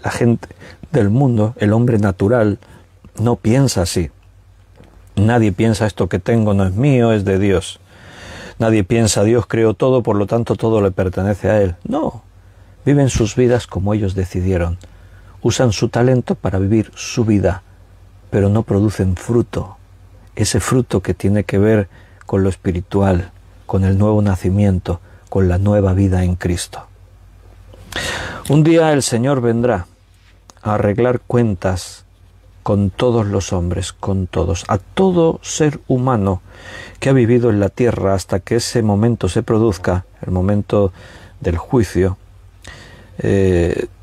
La gente del mundo, el hombre natural, no piensa así. Nadie piensa esto que tengo no es mío, es de Dios. Nadie piensa Dios creó todo, por lo tanto todo le pertenece a Él. No, viven sus vidas como ellos decidieron. Usan su talento para vivir su vida, pero no producen fruto. Ese fruto que tiene que ver con lo espiritual, con el nuevo nacimiento, con la nueva vida en Cristo. Un día el Señor vendrá a arreglar cuentas con todos los hombres, con todos, a todo ser humano que ha vivido en la tierra hasta que ese momento se produzca, el momento del juicio.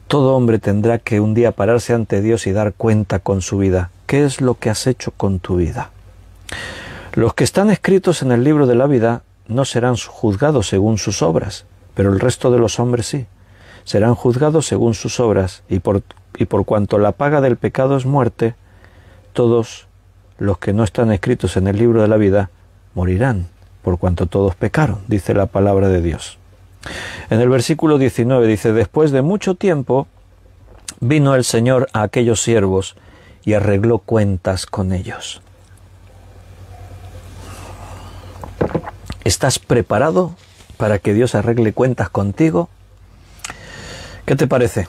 Todo hombre tendrá que un día pararse ante Dios y dar cuenta con su vida. ¿Qué es lo que has hecho con tu vida? Los que están escritos en el libro de la vida no serán juzgados según sus obras, pero el resto de los hombres sí. Serán juzgados según sus obras, y por cuanto la paga del pecado es muerte, todos los que no están escritos en el libro de la vida morirán, por cuanto todos pecaron, dice la palabra de Dios. En el versículo 19 dice, después de mucho tiempo vino el Señor a aquellos siervos y arregló cuentas con ellos. ¿Estás preparado para que Dios arregle cuentas contigo? ¿Qué te parece?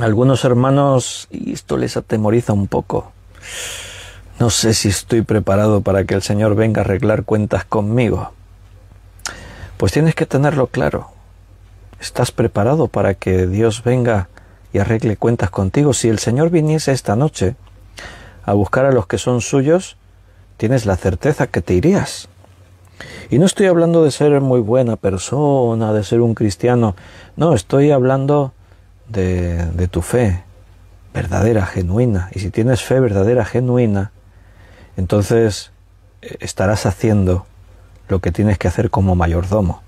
Algunos hermanos, y esto les atemoriza un poco. No sé si estoy preparado para que el Señor venga a arreglar cuentas conmigo. Pues tienes que tenerlo claro. ¿Estás preparado para que Dios venga y arregle cuentas contigo? Si el Señor viniese esta noche a buscar a los que son suyos, tienes la certeza que te irías. Y no estoy hablando de ser muy buena persona, de ser un cristiano. No, estoy hablando de tu fe verdadera, genuina. Y si tienes fe verdadera, genuina, entonces estarás haciendo lo que tienes que hacer como mayordomo.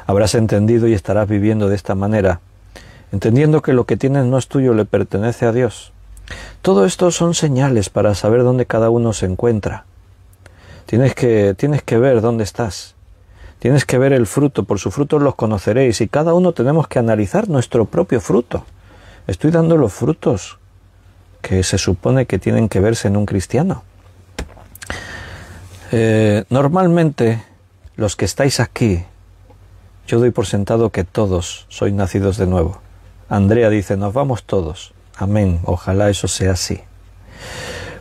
Habrás entendido y estarás viviendo de esta manera, entendiendo que lo que tienes no es tuyo, le pertenece a Dios. Todo esto son señales para saber dónde cada uno se encuentra. Tienes que ver dónde estás. Tienes que ver el fruto, por su fruto los conoceréis, y cada uno tenemos que analizar nuestro propio fruto. ¿Estoy dando los frutos que se supone que tienen que verse en un cristiano? Normalmente, los que estáis aquí, yo doy por sentado que todos sois nacidos de nuevo. Andrea dice, nos vamos todos. Amén, ojalá eso sea así.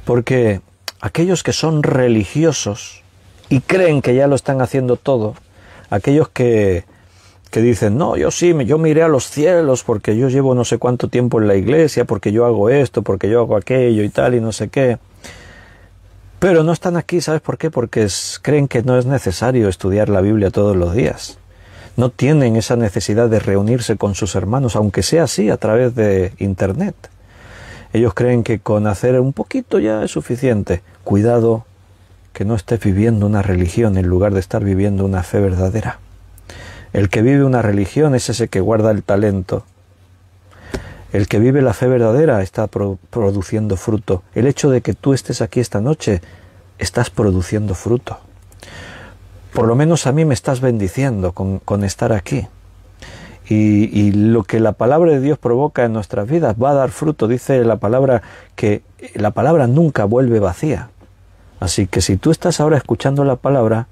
Porque aquellos que son religiosos y creen que ya lo están haciendo todo, aquellos que dicen, no, yo miré a los cielos porque yo llevo no sé cuánto tiempo en la iglesia, porque yo hago esto, porque yo hago aquello y tal y no sé qué. Pero no están aquí, ¿sabes por qué? Porque creen que no es necesario estudiar la Biblia todos los días. No tienen esa necesidad de reunirse con sus hermanos, aunque sea así, a través de Internet. Ellos creen que con hacer un poquito ya es suficiente. Cuidado que no estés viviendo una religión en lugar de estar viviendo una fe verdadera. El que vive una religión es ese que guarda el talento. El que vive la fe verdadera está produciendo fruto. El hecho de que tú estés aquí esta noche, estás produciendo fruto. Por lo menos a mí me estás bendiciendo con estar aquí. Y lo que la palabra de Dios provoca en nuestras vidas va a dar fruto. Dice la palabra que la palabra nunca vuelve vacía. Así que si tú estás ahora escuchando la palabra,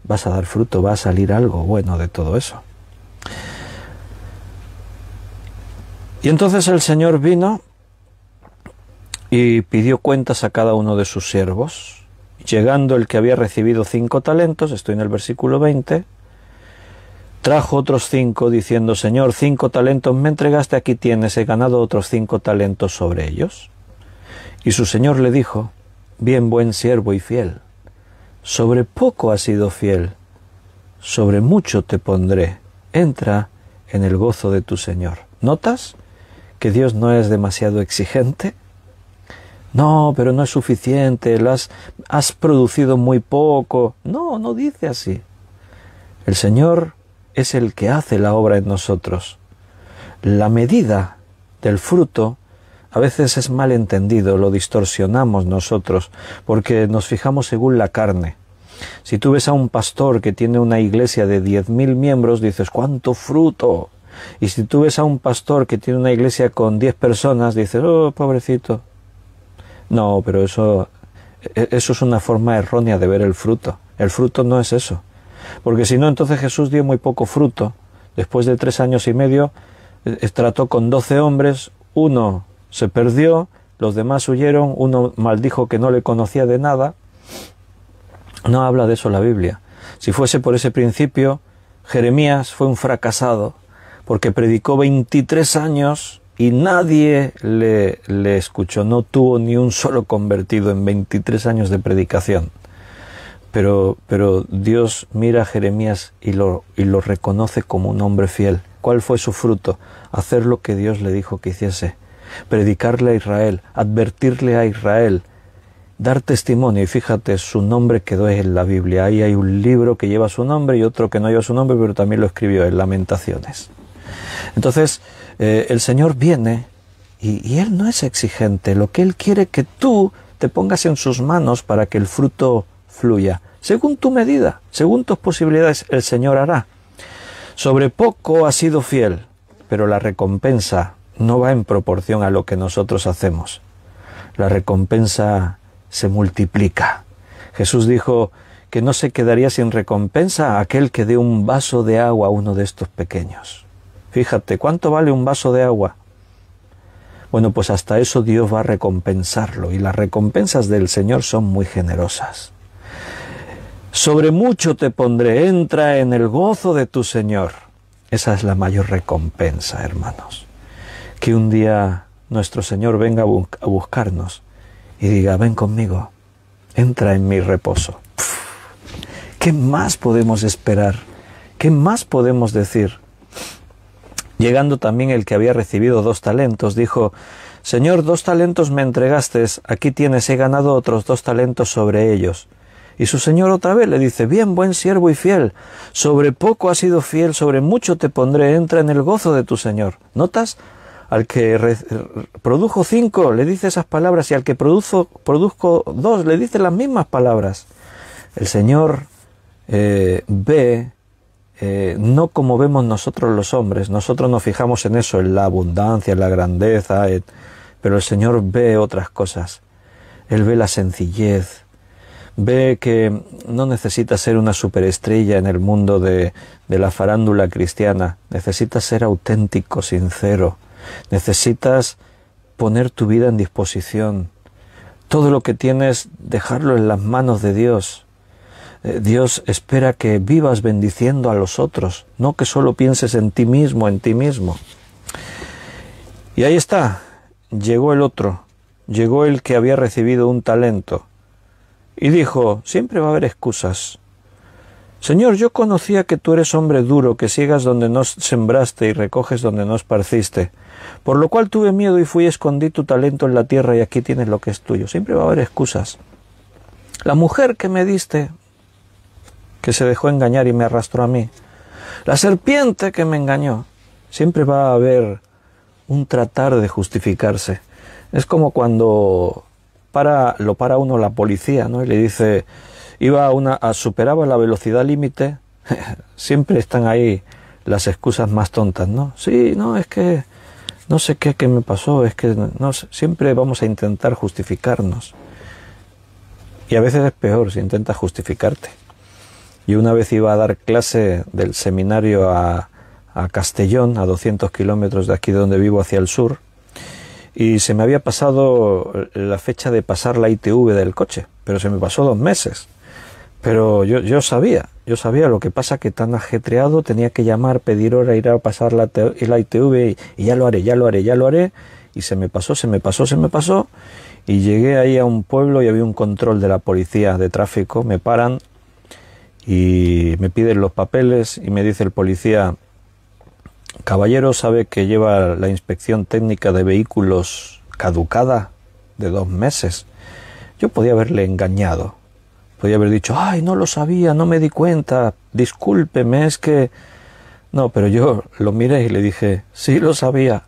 vas a dar fruto, va a salir algo bueno de todo eso. Y entonces el Señor vino y pidió cuentas a cada uno de sus siervos. Llegando el que había recibido 5 talentos, estoy en el versículo 20, Trajo otros 5 diciendo, Señor, 5 talentos me entregaste, aquí tienes, he ganado otros 5 talentos sobre ellos. Y su señor le dijo, bien, buen siervo y fiel, sobre poco has sido fiel, sobre mucho te pondré, entra en el gozo de tu Señor. ¿Notas que Dios no es demasiado exigente? No, pero no es suficiente, has producido muy poco. No, no dice así. El Señor es el que hace la obra en nosotros. La medida del fruto a veces es mal entendido, lo distorsionamos nosotros, porque nos fijamos según la carne. Si tú ves a un pastor que tiene una iglesia de 10.000 miembros, dices, ¡cuánto fruto! Y si tú ves a un pastor que tiene una iglesia con 10 personas, dices, ¡oh, pobrecito! No, pero eso es una forma errónea de ver el fruto. El fruto no es eso. Porque si no, entonces Jesús dio muy poco fruto. Después de 3 años y medio, trató con 12 hombres, uno se perdió, los demás huyeron, uno maldijo que no le conocía de nada. No habla de eso la Biblia. Si fuese por ese principio, Jeremías fue un fracasado, porque predicó 23 años y nadie le escuchó, no tuvo ni un solo convertido en 23 años de predicación. Pero Dios mira a Jeremías y lo reconoce como un hombre fiel. ¿Cuál fue su fruto? Hacer lo que Dios le dijo que hiciese. Predicarle a Israel, advertirle a Israel, dar testimonio. Y fíjate, su nombre quedó en la Biblia. Ahí hay un libro que lleva su nombre y otro que no lleva su nombre, pero también lo escribió en Lamentaciones. Entonces, el Señor viene y Él no es exigente. Lo que Él quiere que tú te pongas en sus manos para que el fruto fluya. Según tu medida, según tus posibilidades, el Señor hará. Sobre poco has sido fiel, pero la recompensa no va en proporción a lo que nosotros hacemos. La recompensa se multiplica. Jesús dijo que no se quedaría sin recompensa aquel que dé un vaso de agua a uno de estos pequeños. Fíjate, ¿cuánto vale un vaso de agua? Bueno, pues hasta eso Dios va a recompensarlo, y las recompensas del Señor son muy generosas. Sobre mucho te pondré, entra en el gozo de tu Señor. Esa es la mayor recompensa, hermanos. Que un día nuestro Señor venga a buscarnos y diga, ven conmigo, entra en mi reposo. ¿Qué más podemos esperar? ¿Qué más podemos decir? Llegando también el que había recibido 2 talentos, dijo, Señor, 2 talentos me entregaste, aquí tienes, he ganado otros 2 talentos sobre ellos. Y su señor otra vez le dice, bien, buen siervo y fiel, sobre poco has sido fiel, sobre mucho te pondré, entra en el gozo de tu Señor. ¿Notas? Al que produjo 5 le dice esas palabras, y al que produjo 2 le dice las mismas palabras. El Señor ve no como vemos nosotros los hombres. Nosotros nos fijamos en eso, en la abundancia, en la grandeza, pero el Señor ve otras cosas. Él ve la sencillez, ve que no necesitas ser una superestrella en el mundo de la farándula cristiana. Necesitas ser auténtico, sincero. Necesitas poner tu vida en disposición. Todo lo que tienes, dejarlo en las manos de Dios. Dios espera que vivas bendiciendo a los otros, no que solo pienses en ti mismo, en ti mismo. Y ahí está, llegó el otro, llegó el que había recibido 1 talento, y dijo, siempre va a haber excusas. Señor, yo conocía que tú eres hombre duro, que siegas donde no sembraste y recoges donde no esparciste, por lo cual tuve miedo y fui y escondí tu talento en la tierra, y aquí tienes lo que es tuyo. Siempre va a haber excusas. La mujer que me diste, que se dejó engañar y me arrastró a mí. La serpiente que me engañó. Siempre va a haber un tratar de justificarse. Es como cuando lo para uno la policía, ¿no? Y le dice, superaba la velocidad límite. Siempre están ahí las excusas más tontas, ¿no? Sí, no, es que no sé qué me pasó, es que no sé. Siempre vamos a intentar justificarnos. Y a veces es peor si intentas justificarte. Yo una vez iba a dar clase del seminario a Castellón, a 200 kilómetros de aquí donde vivo hacia el sur, y se me había pasado la fecha de pasar la ITV del coche, pero se me pasó 2 meses. Pero yo sabía, yo sabía, lo que pasa que tan ajetreado tenía que llamar, pedir hora, ir a pasar la ITV y ya lo haré, y se me pasó, y llegué ahí a un pueblo y había un control de la policía de tráfico, me paran y me piden los papeles y me dice el policía: caballero, ¿sabe que lleva la inspección técnica de vehículos caducada de 2 meses? Yo podía haberle engañado, podía haber dicho: ay, no lo sabía, no me di cuenta, discúlpeme, es que... No, pero yo lo miré y le dije: sí lo sabía,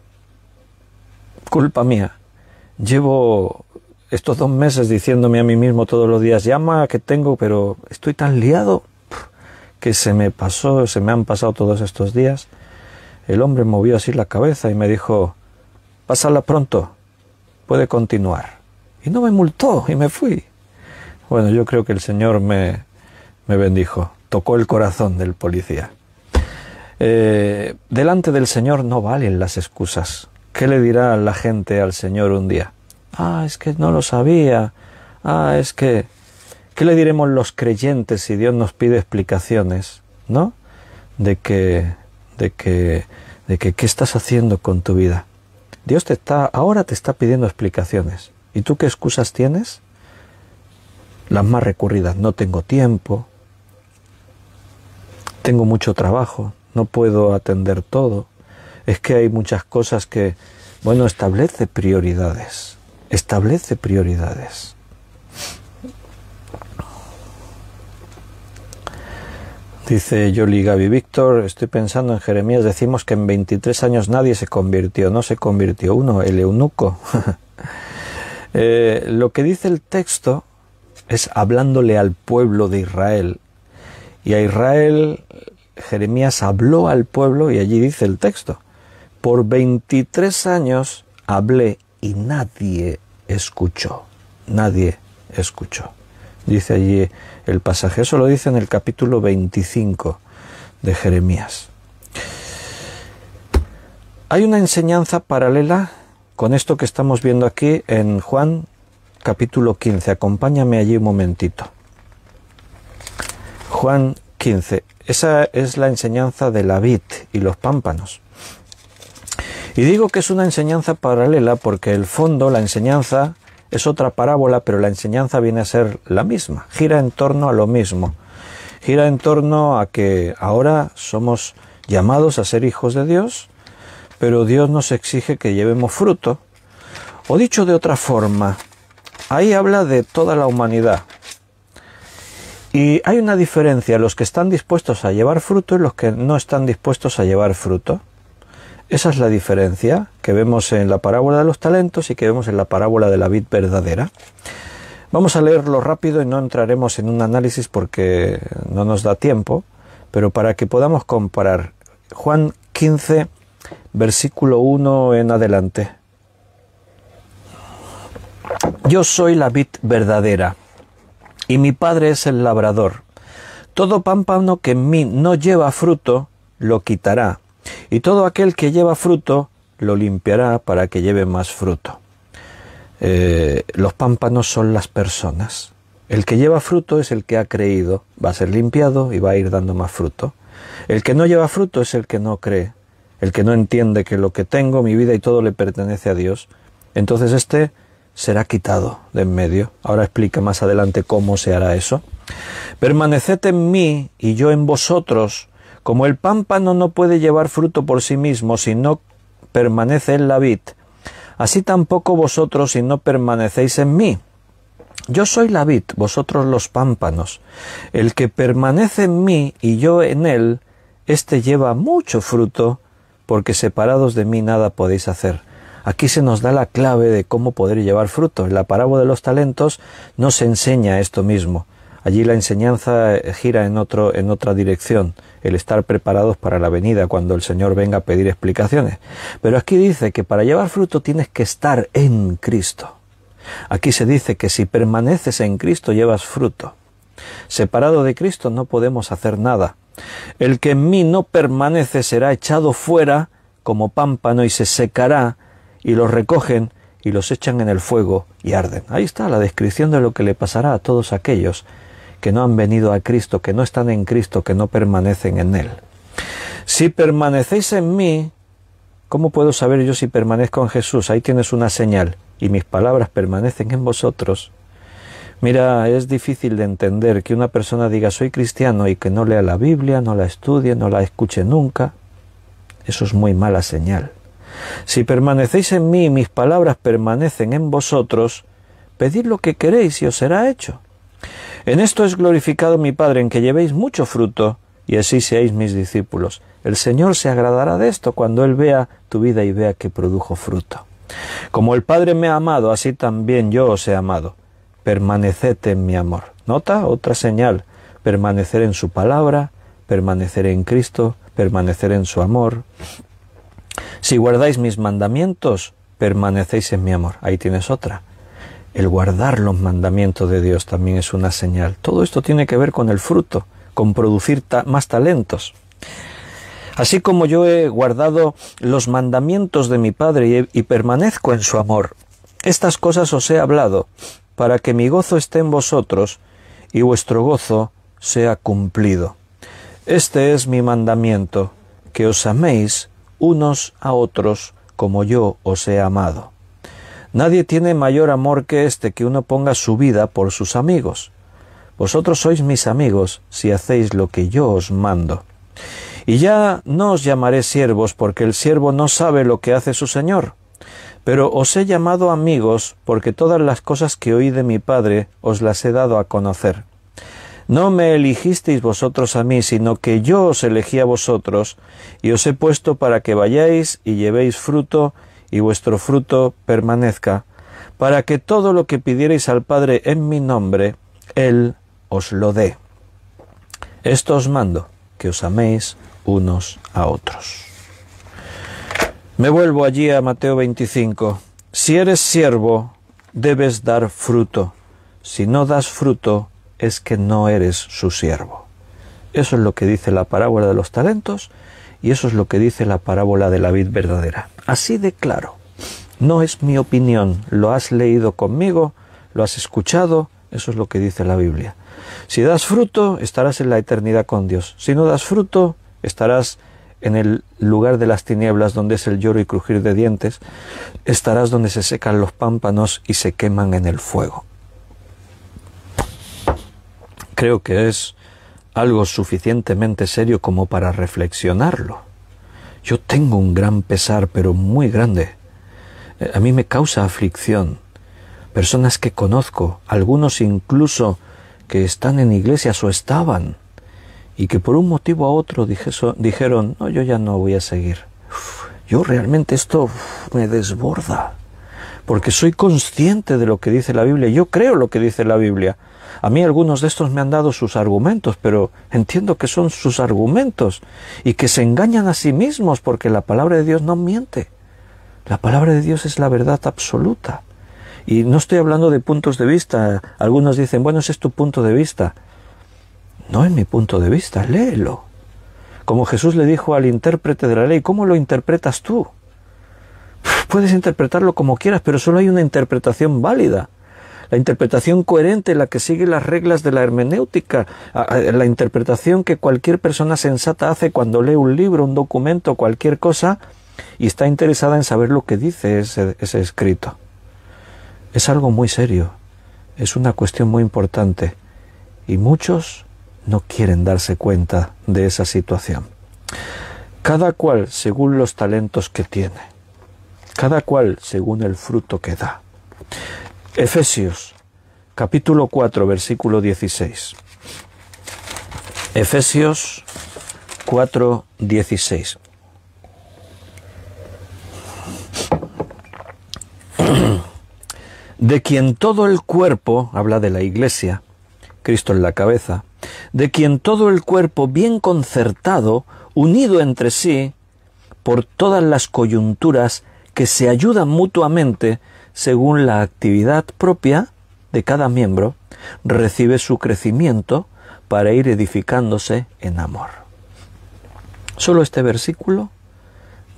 culpa mía. Llevo estos 2 meses diciéndome a mí mismo todos los días: llama que tengo, pero estoy tan liado que se me han pasado todos estos días. El hombre movió así la cabeza y me dijo: pásala pronto, puede continuar. Y no me multó y me fui. Bueno, yo creo que el Señor me bendijo, tocó el corazón del policía. Delante del Señor no valen las excusas. ¿Qué le dirá la gente al Señor un día? Ah, es que no lo sabía. Ah, es que... ¿Qué le diremos los creyentes si Dios nos pide explicaciones, ¿no? De que ¿qué estás haciendo con tu vida? Dios ahora te está pidiendo explicaciones. ¿Y tú qué excusas tienes? Las más recurridas: no tengo tiempo, tengo mucho trabajo, no puedo atender todo, es que hay muchas cosas que... Bueno, establece prioridades. Dice Yoli Gaby: Víctor, estoy pensando en Jeremías, decimos que en 23 años nadie se convirtió, no se convirtió uno, el eunuco. Lo que dice el texto es hablándole al pueblo de Israel, y a Israel Jeremías habló al pueblo, y allí dice el texto: por 23 años hablé y nadie escuchó. Dice allí el pasaje, eso lo dice en el capítulo 25 de Jeremías. Hay una enseñanza paralela con esto que estamos viendo aquí en Juan capítulo 15. Acompáñame allí un momentito. Juan 15. Esa es la enseñanza de la vid y los pámpanos. Y digo que es una enseñanza paralela porque el fondo, la enseñanza, es otra parábola, pero la enseñanza viene a ser la misma. Gira en torno a lo mismo. Gira en torno a que ahora somos llamados a ser hijos de Dios, pero Dios nos exige que llevemos fruto. O dicho de otra forma, ahí habla de toda la humanidad. Y hay una diferencia: los que están dispuestos a llevar fruto y los que no están dispuestos a llevar fruto. Esa es la diferencia que vemos en la parábola de los talentos y que vemos en la parábola de la vid verdadera. Vamos a leerlo rápido y no entraremos en un análisis porque no nos da tiempo, pero para que podamos comparar. Juan 15, versículo 1 en adelante. Yo soy la vid verdadera, y mi Padre es el labrador. Todo pámpano que en mí no lleva fruto, lo quitará, y todo aquel que lleva fruto, lo limpiará para que lleve más fruto. Los pámpanos son las personas. El que lleva fruto es el que ha creído, va a ser limpiado y va a ir dando más fruto. El que no lleva fruto es el que no cree, el que no entiende que lo que tengo, mi vida y todo le pertenece a Dios. Entonces este será quitado de en medio. Ahora explica más adelante cómo se hará eso. Permaneced en mí y yo en vosotros. Como el pámpano no puede llevar fruto por sí mismo si no permanece en la vid, así tampoco vosotros si no permanecéis en mí. Yo soy la vid, vosotros los pámpanos. El que permanece en mí y yo en él, éste lleva mucho fruto, porque separados de mí nada podéis hacer. Aquí se nos da la clave de cómo poder llevar fruto. En la parábola de los talentos nos enseña esto mismo. Allí la enseñanza gira en otra dirección, el estar preparados para la venida, cuando el Señor venga a pedir explicaciones. Pero aquí dice que para llevar fruto tienes que estar en Cristo. Aquí se dice que si permaneces en Cristo llevas fruto. Separado de Cristo no podemos hacer nada. El que en mí no permanece será echado fuera como pámpano y se secará, y los recogen y los echan en el fuego y arden. Ahí está la descripción de lo que le pasará a todos aquellos que no han venido a Cristo, que no están en Cristo, que no permanecen en Él. Si permanecéis en mí, ¿cómo puedo saber yo si permanezco en Jesús? Ahí tienes una señal. Y mis palabras permanecen en vosotros. Mira, es difícil de entender que una persona diga soy cristiano y que no lea la Biblia, no la estudie, no la escuche nunca. Eso es muy mala señal. Si permanecéis en mí y mis palabras permanecen en vosotros, pedid lo que queréis y os será hecho. En esto es glorificado mi Padre, en que llevéis mucho fruto y así seáis mis discípulos. El Señor se agradará de esto cuando Él vea tu vida y vea que produjo fruto. Como el Padre me ha amado, así también yo os he amado. Permaneced en mi amor. ¿Nota? Otra señal. Permanecer en su palabra, permanecer en Cristo, permanecer en su amor. Si guardáis mis mandamientos, permanecéis en mi amor. Ahí tienes otra. El guardar los mandamientos de Dios también es una señal. Todo esto tiene que ver con el fruto, con producir más talentos. Así como yo he guardado los mandamientos de mi Padre y permanezco en su amor, estas cosas os he hablado, para que mi gozo esté en vosotros y vuestro gozo sea cumplido. Este es mi mandamiento, que os améis unos a otros como yo os he amado. Nadie tiene mayor amor que este, que uno ponga su vida por sus amigos. Vosotros sois mis amigos si hacéis lo que yo os mando. Y ya no os llamaré siervos, porque el siervo no sabe lo que hace su señor. Pero os he llamado amigos, porque todas las cosas que oí de mi Padre os las he dado a conocer. No me eligisteis vosotros a mí, sino que yo os elegí a vosotros, y os he puesto para que vayáis y llevéis fruto, y vuestro fruto permanezca, para que todo lo que pidierais al Padre en mi nombre, Él os lo dé. Esto os mando, que os améis unos a otros. Me vuelvo allí a Mateo 25. Si eres siervo, debes dar fruto. Si no das fruto, es que no eres su siervo. Eso es lo que dice la parábola de los talentos y eso es lo que dice la parábola de la vid verdadera. Así de claro. No es mi opinión. Lo has leído conmigo, lo has escuchado, eso es lo que dice la Biblia. Si das fruto, estarás en la eternidad con Dios. Si no das fruto, estarás en el lugar de las tinieblas, donde es el lloro y crujir de dientes. Estarás donde se secan los pámpanos y se queman en el fuego. Creo que es algo suficientemente serio como para reflexionarlo. Yo tengo un gran pesar, pero muy grande. A mí me causa aflicción. Personas que conozco, algunos incluso que están en iglesias o estaban, y que por un motivo u otro dijeron, no, yo ya no voy a seguir. Yo realmente esto me desborda, porque soy consciente de lo que dice la Biblia, yo creo lo que dice la Biblia. A mí algunos de estos me han dado sus argumentos, pero entiendo que son sus argumentos y que se engañan a sí mismos, porque la palabra de Dios no miente. La palabra de Dios es la verdad absoluta. Y no estoy hablando de puntos de vista. Algunos dicen, bueno, ese es tu punto de vista. No es mi punto de vista, léelo. Como Jesús le dijo al intérprete de la ley, ¿cómo lo interpretas tú? Puedes interpretarlo como quieras, pero solo hay una interpretación válida. La interpretación coherente, la que sigue las reglas de la hermenéutica, la interpretación que cualquier persona sensata hace cuando lee un libro, un documento, cualquier cosa, y está interesada en saber lo que dice ese escrito. Es algo muy serio, es una cuestión muy importante, y muchos no quieren darse cuenta de esa situación. Cada cual según los talentos que tiene, cada cual según el fruto que da. Efesios, capítulo 4, versículo 16. Efesios 4, 16. De quien todo el cuerpo, habla de la iglesia, Cristo en la cabeza, de quien todo el cuerpo bien concertado, unido entre sí, por todas las coyunturas que se ayudan mutuamente según la actividad propia de cada miembro, recibe su crecimiento para ir edificándose en amor. Solo este versículo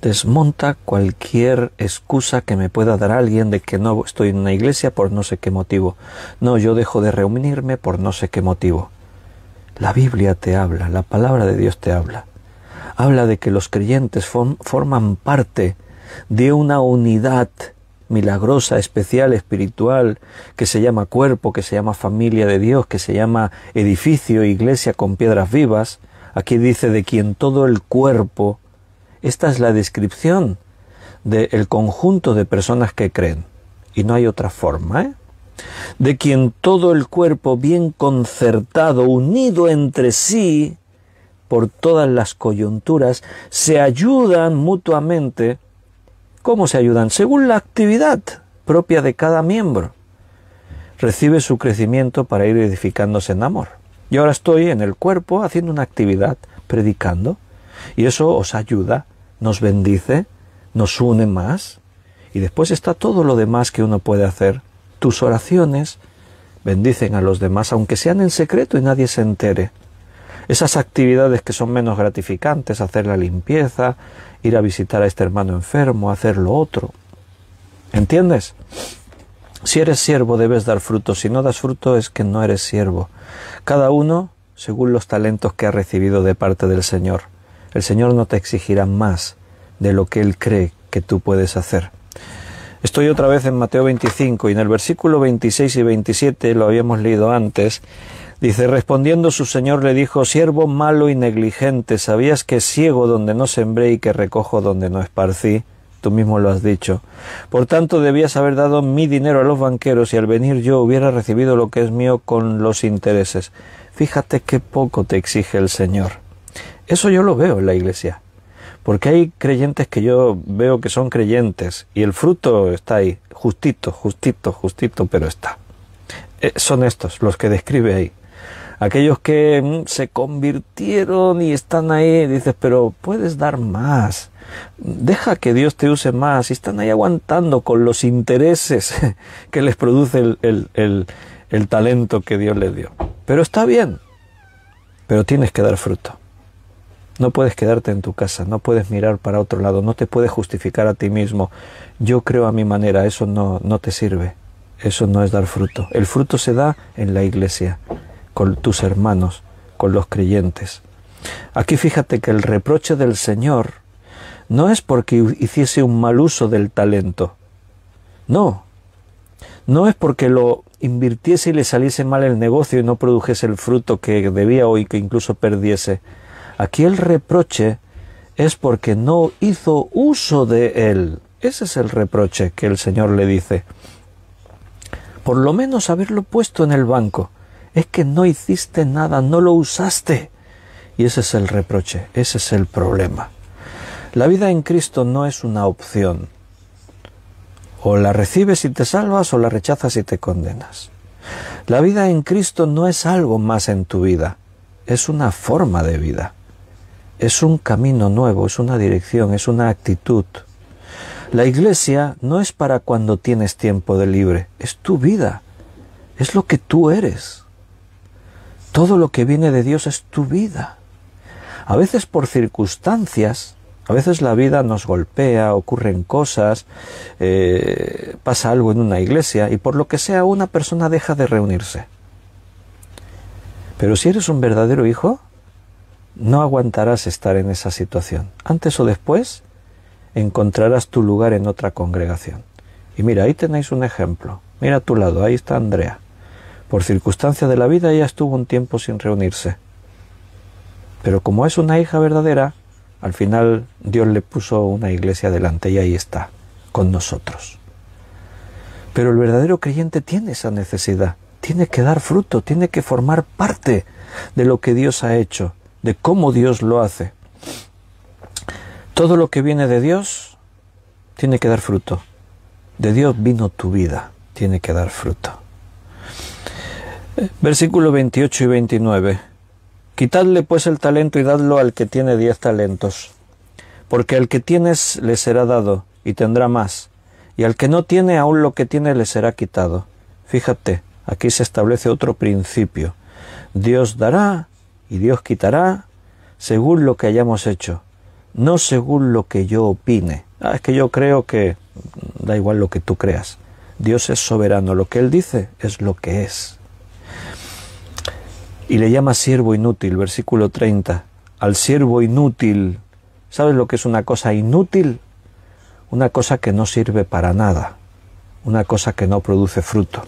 desmonta cualquier excusa que me pueda dar alguien de que no estoy en una iglesia por no sé qué motivo. No, yo dejo de reunirme por no sé qué motivo. La Biblia te habla, la palabra de Dios te habla. Habla de que los creyentes forman parte de una unidad milagrosa, especial, espiritual, que se llama cuerpo, que se llama familia de Dios, que se llama edificio, iglesia con piedras vivas. Aquí dice de quien todo el cuerpo. Esta es la descripción del conjunto de personas que creen. Y no hay otra forma, ¿eh? De quien todo el cuerpo bien concertado, unido entre sí, por todas las coyunturas, se ayudan mutuamente. ¿Cómo se ayudan? Según la actividad propia de cada miembro. Recibe su crecimiento para ir edificándose en amor. Yo ahora estoy en el cuerpo haciendo una actividad, predicando, y eso os ayuda, nos bendice, nos une más, y después está todo lo demás que uno puede hacer. Tus oraciones bendicen a los demás, aunque sean en secreto y nadie se entere. Esas actividades que son menos gratificantes, hacer la limpieza, ir a visitar a este hermano enfermo, hacer lo otro. ¿Entiendes? Si eres siervo debes dar fruto, si no das fruto es que no eres siervo. Cada uno según los talentos que ha recibido de parte del Señor. El Señor no te exigirá más de lo que Él cree que tú puedes hacer. Estoy otra vez en Mateo 25 y en el versículo 26 y 27, lo habíamos leído antes, dice, respondiendo su señor le dijo, siervo malo y negligente, ¿sabías que ciego donde no sembré y que recojo donde no esparcí? Tú mismo lo has dicho. Por tanto, debías haber dado mi dinero a los banqueros y al venir yo hubiera recibido lo que es mío con los intereses. Fíjate qué poco te exige el Señor. Eso yo lo veo en la iglesia. Porque hay creyentes que yo veo que son creyentes y el fruto está ahí, justito, justito, justito, pero está. Son estos los que describe ahí. Aquellos que se convirtieron y están ahí, dices, pero puedes dar más. Deja que Dios te use más. Y están ahí aguantando con los intereses que les produce el talento que Dios les dio. Pero está bien, pero tienes que dar fruto. No puedes quedarte en tu casa, no puedes mirar para otro lado, no te puedes justificar a ti mismo. Yo creo a mi manera, eso no te sirve. Eso no es dar fruto. El fruto se da en la iglesia, con tus hermanos, con los creyentes. Aquí fíjate que el reproche del Señor no es porque hiciese un mal uso del talento. No es porque lo invirtiese y le saliese mal el negocio y no produjese el fruto que debía o que incluso perdiese. Aquí el reproche es porque no hizo uso de él. Ese es el reproche que el Señor le dice. Por lo menos haberlo puesto en el banco. Es que no hiciste nada, no lo usaste. Y ese es el reproche, ese es el problema. La vida en Cristo no es una opción. O la recibes y te salvas o la rechazas y te condenas. La vida en Cristo no es algo más en tu vida, es una forma de vida. Es un camino nuevo, es una dirección, es una actitud. La iglesia no es para cuando tienes tiempo de libre, es tu vida, es lo que tú eres. Todo lo que viene de Dios es tu vida. A veces por circunstancias, a veces la vida nos golpea, ocurren cosas, pasa algo en una iglesia y por lo que sea una persona deja de reunirse. Pero si eres un verdadero hijo, no aguantarás estar en esa situación. Antes o después encontrarás tu lugar en otra congregación. Y mira, ahí tenéis un ejemplo. Mira a tu lado, ahí está Andrea. Por circunstancia de la vida ella estuvo un tiempo sin reunirse. Pero como es una hija verdadera, al final Dios le puso una iglesia delante y ahí está, con nosotros. Pero el verdadero creyente tiene esa necesidad. Tiene que dar fruto, tiene que formar parte de lo que Dios ha hecho, de cómo Dios lo hace. Todo lo que viene de Dios tiene que dar fruto. De Dios vino tu vida, tiene que dar fruto. Versículo 28 y 29. Quitadle pues el talento y dadlo al que tiene 10 talentos, porque al que tienes le será dado y tendrá más, y al que no tiene aún lo que tiene le será quitado. Fíjate, aquí se establece otro principio. Dios dará y Dios quitará según lo que hayamos hecho, no según lo que yo opine. Es que yo creo que da igual lo que tú creas. Dios es soberano, lo que Él dice es lo que es. y le llama siervo inútil, versículo 30. Al siervo inútil, ¿sabes lo que es una cosa inútil? Una cosa que no sirve para nada, una cosa que no produce fruto.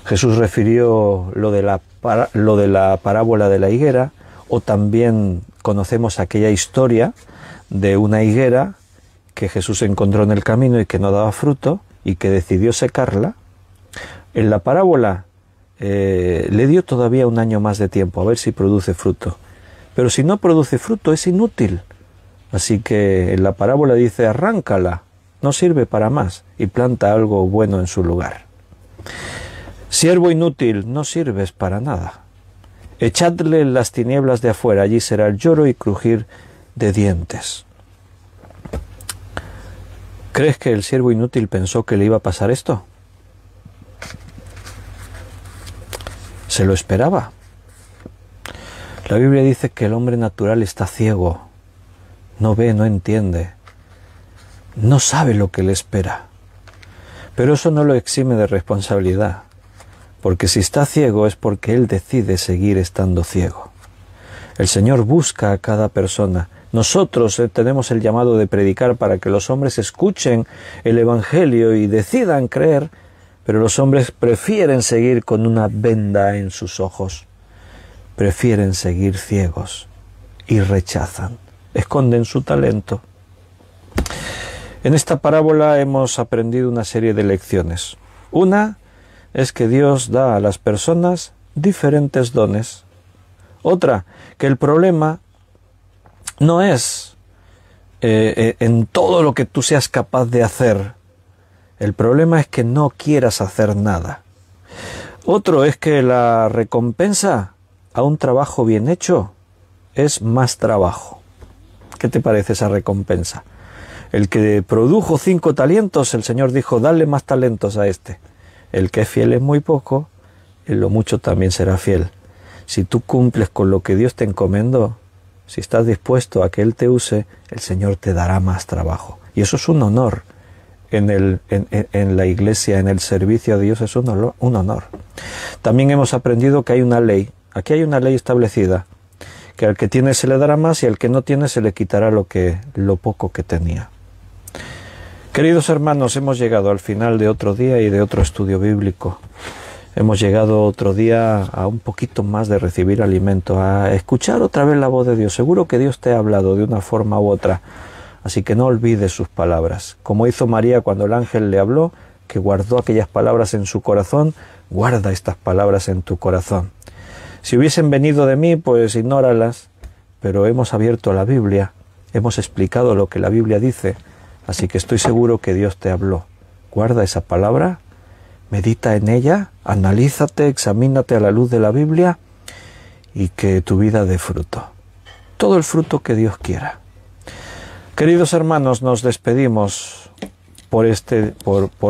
Jesús refirió lo de la parábola de la higuera, o también conocemos aquella historia de una higuera que Jesús encontró en el camino y que no daba fruto y que decidió secarla. En la parábola le dio todavía un año más de tiempo a ver si produce fruto. Pero si no produce fruto es inútil. Así que en la parábola dice, arráncala, no sirve para más, y planta algo bueno en su lugar. Siervo inútil, no sirves para nada. Echadle en las tinieblas de afuera, allí será el lloro y crujir de dientes. ¿Crees que el siervo inútil pensó que le iba a pasar esto? ¿Se lo esperaba? La Biblia dice que el hombre natural está ciego, no ve, no entiende, no sabe lo que le espera. Pero eso no lo exime de responsabilidad, porque si está ciego es porque él decide seguir estando ciego. El Señor busca a cada persona. Nosotros tenemos el llamado de predicar para que los hombres escuchen el Evangelio y decidan creer, pero los hombres prefieren seguir con una venda en sus ojos, prefieren seguir ciegos y rechazan, esconden su talento. En esta parábola hemos aprendido una serie de lecciones. Una es que Dios da a las personas diferentes dones. Otra, que el problema no es en todo lo que tú seas capaz de hacer. El problema es que no quieras hacer nada. Otro es que la recompensa a un trabajo bien hecho es más trabajo. ¿Qué te parece esa recompensa? El que produjo 5 talentos, el Señor dijo, dale más talentos a este. El que es fiel en muy poco, en lo mucho también será fiel. Si tú cumples con lo que Dios te encomendó, si estás dispuesto a que Él te use, el Señor te dará más trabajo. Y eso es un honor. En la iglesia, en el servicio a Dios, es un honor. También hemos aprendido que hay una ley. Aquí hay una ley establecida, que al que tiene se le dará más y al que no tiene se le quitará lo poco que tenía. Queridos hermanos, hemos llegado al final de otro día y de otro estudio bíblico. Hemos llegado otro día a un poquito más de recibir alimento, a escuchar otra vez la voz de Dios. Seguro que Dios te ha hablado de una forma u otra, así que no olvides sus palabras. Como hizo María cuando el ángel le habló, que guardó aquellas palabras en su corazón, guarda estas palabras en tu corazón. Si hubiesen venido de mí, pues ignóralas, pero hemos abierto la Biblia, hemos explicado lo que la Biblia dice, así que estoy seguro que Dios te habló. Guarda esa palabra, medita en ella, analízate, examínate a la luz de la Biblia y que tu vida dé fruto. Todo el fruto que Dios quiera. Queridos hermanos, nos despedimos por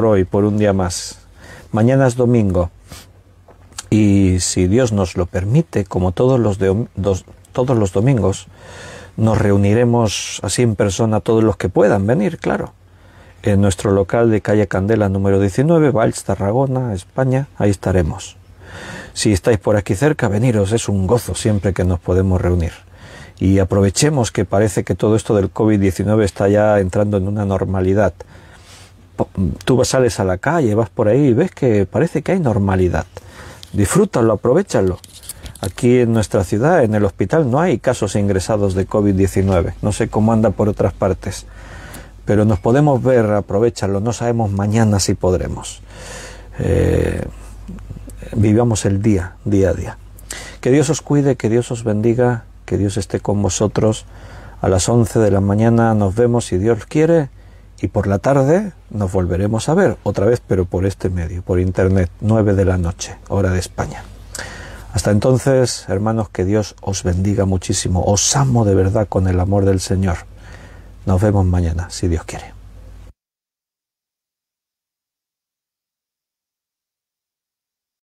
hoy, por un día más. Mañana es domingo. Y si Dios nos lo permite, como todos los domingos, nos reuniremos así en persona todos los que puedan venir, claro, en nuestro local de calle Candela número 19, Valls, Tarragona, España. Ahí estaremos. Si estáis por aquí cerca, veniros, es un gozo siempre que nos podemos reunir. Y aprovechemos que parece que todo esto del COVID-19 está ya entrando en una normalidad. Tú sales a la calle, vas por ahí y ves que parece que hay normalidad. Disfrútalo, aprovéchalo. Aquí en nuestra ciudad, en el hospital, no hay casos ingresados de COVID-19. No sé cómo anda por otras partes. Pero nos podemos ver, aprovéchalo. No sabemos mañana si podremos. Vivamos el día a día. Que Dios os cuide, que Dios os bendiga, que Dios esté con vosotros. A las 11 de la mañana nos vemos, si Dios quiere. Y por la tarde nos volveremos a ver, otra vez, pero por este medio, por internet, 9 de la noche, hora de España. Hasta entonces, hermanos, que Dios os bendiga muchísimo. Os amo de verdad con el amor del Señor. Nos vemos mañana, si Dios quiere.